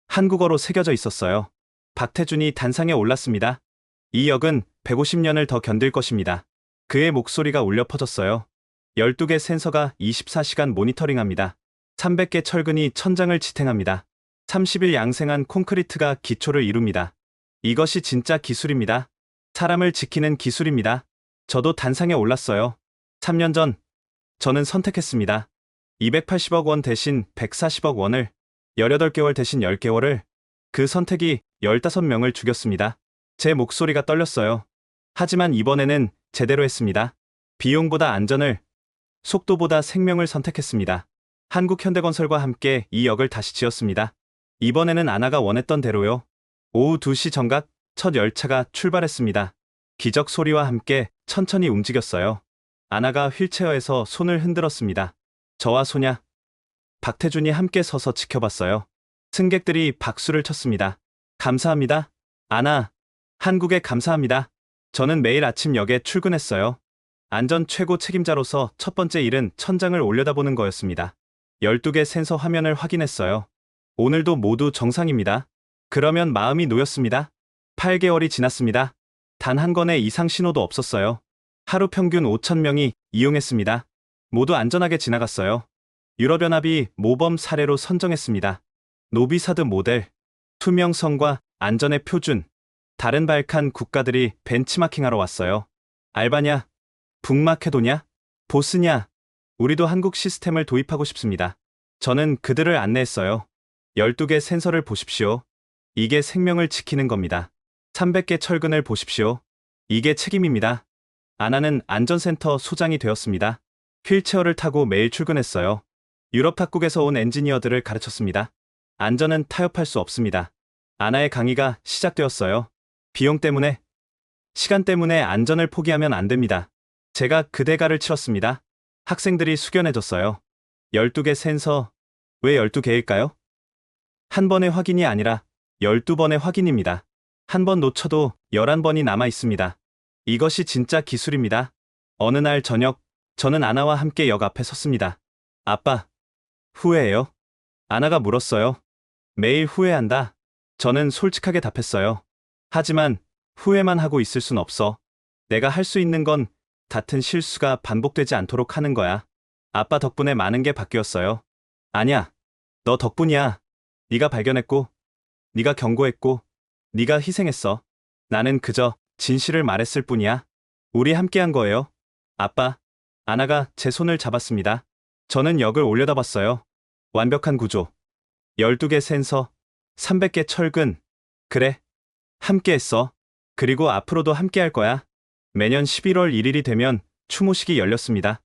한국어로 새겨져 있었어요. 박태준이 단상에 올랐습니다. 이 역은 150년을 더 견딜 것입니다. 그의 목소리가 울려 퍼졌어요. 12개 센서가 24시간 모니터링합니다. 300개 철근이 천장을 지탱합니다. 30일 양생한 콘크리트가 기초를 이룹니다. 이것이 진짜 기술입니다. 사람을 지키는 기술입니다. 저도 단상에 올랐어요. 3년 전, 저는 선택했습니다. 280억 원 대신 140억 원을, 18개월 대신 10개월을. 그 선택이 15명을 죽였습니다. 제 목소리가 떨렸어요. 하지만 이번에는 제대로 했습니다. 비용보다 안전을, 속도보다 생명을 선택했습니다. 한국현대건설과 함께 이 역을 다시 지었습니다. 이번에는 아나가 원했던 대로요. 오후 2시 정각 첫 열차가 출발했습니다. 기적 소리와 함께 천천히 움직였어요. 아나가 휠체어에서 손을 흔들었습니다. 저와 소냐, 박태준이 함께 서서 지켜봤어요. 승객들이 박수를 쳤습니다. 감사합니다. 아나, 한국에 감사합니다. 저는 매일 아침 역에 출근했어요. 안전 최고 책임자로서 첫 번째 일은 천장을 올려다보는 거였습니다. 12개 센서 화면을 확인했어요. 오늘도 모두 정상입니다. 그러면 마음이 놓였습니다. 8개월이 지났습니다. 단 한 건의 이상 신호도 없었어요. 하루 평균 5,000명이 이용했습니다. 모두 안전하게 지나갔어요. 유럽연합이 모범 사례로 선정했습니다. 노비사드 모델, 투명성과 안전의 표준. 다른 발칸 국가들이 벤치마킹하러 왔어요. 알바냐, 북마케도냐, 보스냐, 우리도 한국 시스템을 도입하고 싶습니다. 저는 그들을 안내했어요. 12개 센서를 보십시오. 이게 생명을 지키는 겁니다. 300개 철근을 보십시오. 이게 책임입니다. 아나는 안전센터 소장이 되었습니다. 휠체어를 타고 매일 출근했어요. 유럽 각국에서 온 엔지니어들을 가르쳤습니다. 안전은 타협할 수 없습니다. 아나의 강의가 시작되었어요. 비용 때문에, 시간 때문에 안전을 포기하면 안 됩니다. 제가 그 대가를 치렀습니다. 학생들이 숙연해졌어요. 12개 센서, 왜 12개일까요? 한 번의 확인이 아니라 12번의 확인입니다. 한 번 놓쳐도 11번이 남아 있습니다. 이것이 진짜 기술입니다. 어느 날 저녁, 저는 아나와 함께 역 앞에 섰습니다. 아빠, 후회해요? 아나가 물었어요. 매일 후회한다. 저는 솔직하게 답했어요. 하지만 후회만 하고 있을 순 없어. 내가 할 수 있는 건 같은 실수가 반복되지 않도록 하는 거야. 아빠 덕분에 많은 게 바뀌었어요. 아니야, 너 덕분이야. 네가 발견했고 네가 경고했고 네가 희생했어. 나는 그저 진실을 말했을 뿐이야. 우리 함께한 거예요. 아빠, 아나가 제 손을 잡았습니다. 저는 역을 올려다봤어요. 완벽한 구조. 12개 센서, 300개 철근. 그래, 함께했어. 그리고 앞으로도 함께할 거야. 매년 11월 1일이 되면 추모식이 열렸습니다.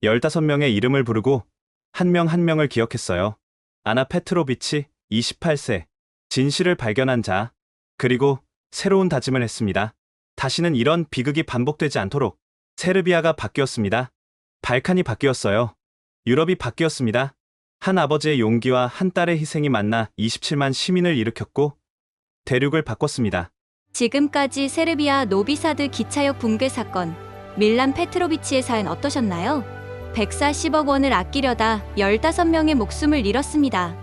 15명의 이름을 부르고 한 명 한 명을 기억했어요. 아나 페트로비치, 28세. 진실을 발견한 자. 그리고 새로운 다짐을 했습니다. 다시는 이런 비극이 반복되지 않도록. 세르비아가 바뀌었습니다. 발칸이 바뀌었어요. 유럽이 바뀌었습니다. 한 아버지의 용기와 한 딸의 희생이 만나 27만 시민을 일으켰고 대륙을 바꿨습니다. 지금까지 세르비아 노비사드 기차역 붕괴 사건, 밀란 페트로비치의 사연 어떠셨나요? 140억 원을 아끼려다 15명의 목숨을 잃었습니다.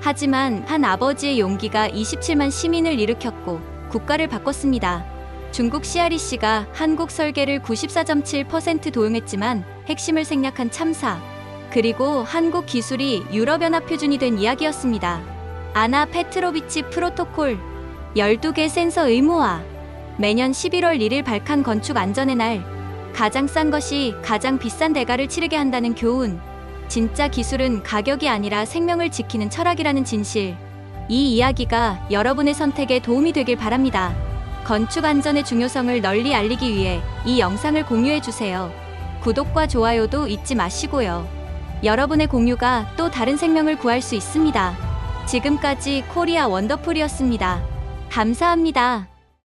하지만 한 아버지의 용기가 27만 시민을 일으켰고 국가를 바꿨습니다. 중국 CREC가 한국 설계를 94.7% 도용했지만 핵심을 생략한 참사, 그리고 한국 기술이 유럽연합 표준이 된 이야기였습니다. 아나 페트로비치 프로토콜, 12개 센서 의무화, 매년 11월 1일 발칸 건축 안전의 날, 가장 싼 것이 가장 비싼 대가를 치르게 한다는 교훈, 진짜 기술은 가격이 아니라 생명을 지키는 철학이라는 진실. 이 이야기가 여러분의 선택에 도움이 되길 바랍니다. 건축 안전의 중요성을 널리 알리기 위해 이 영상을 공유해주세요. 구독과 좋아요도 잊지 마시고요. 여러분의 공유가 또 다른 생명을 구할 수 있습니다. 지금까지 코리아 원더풀이었습니다. 감사합니다.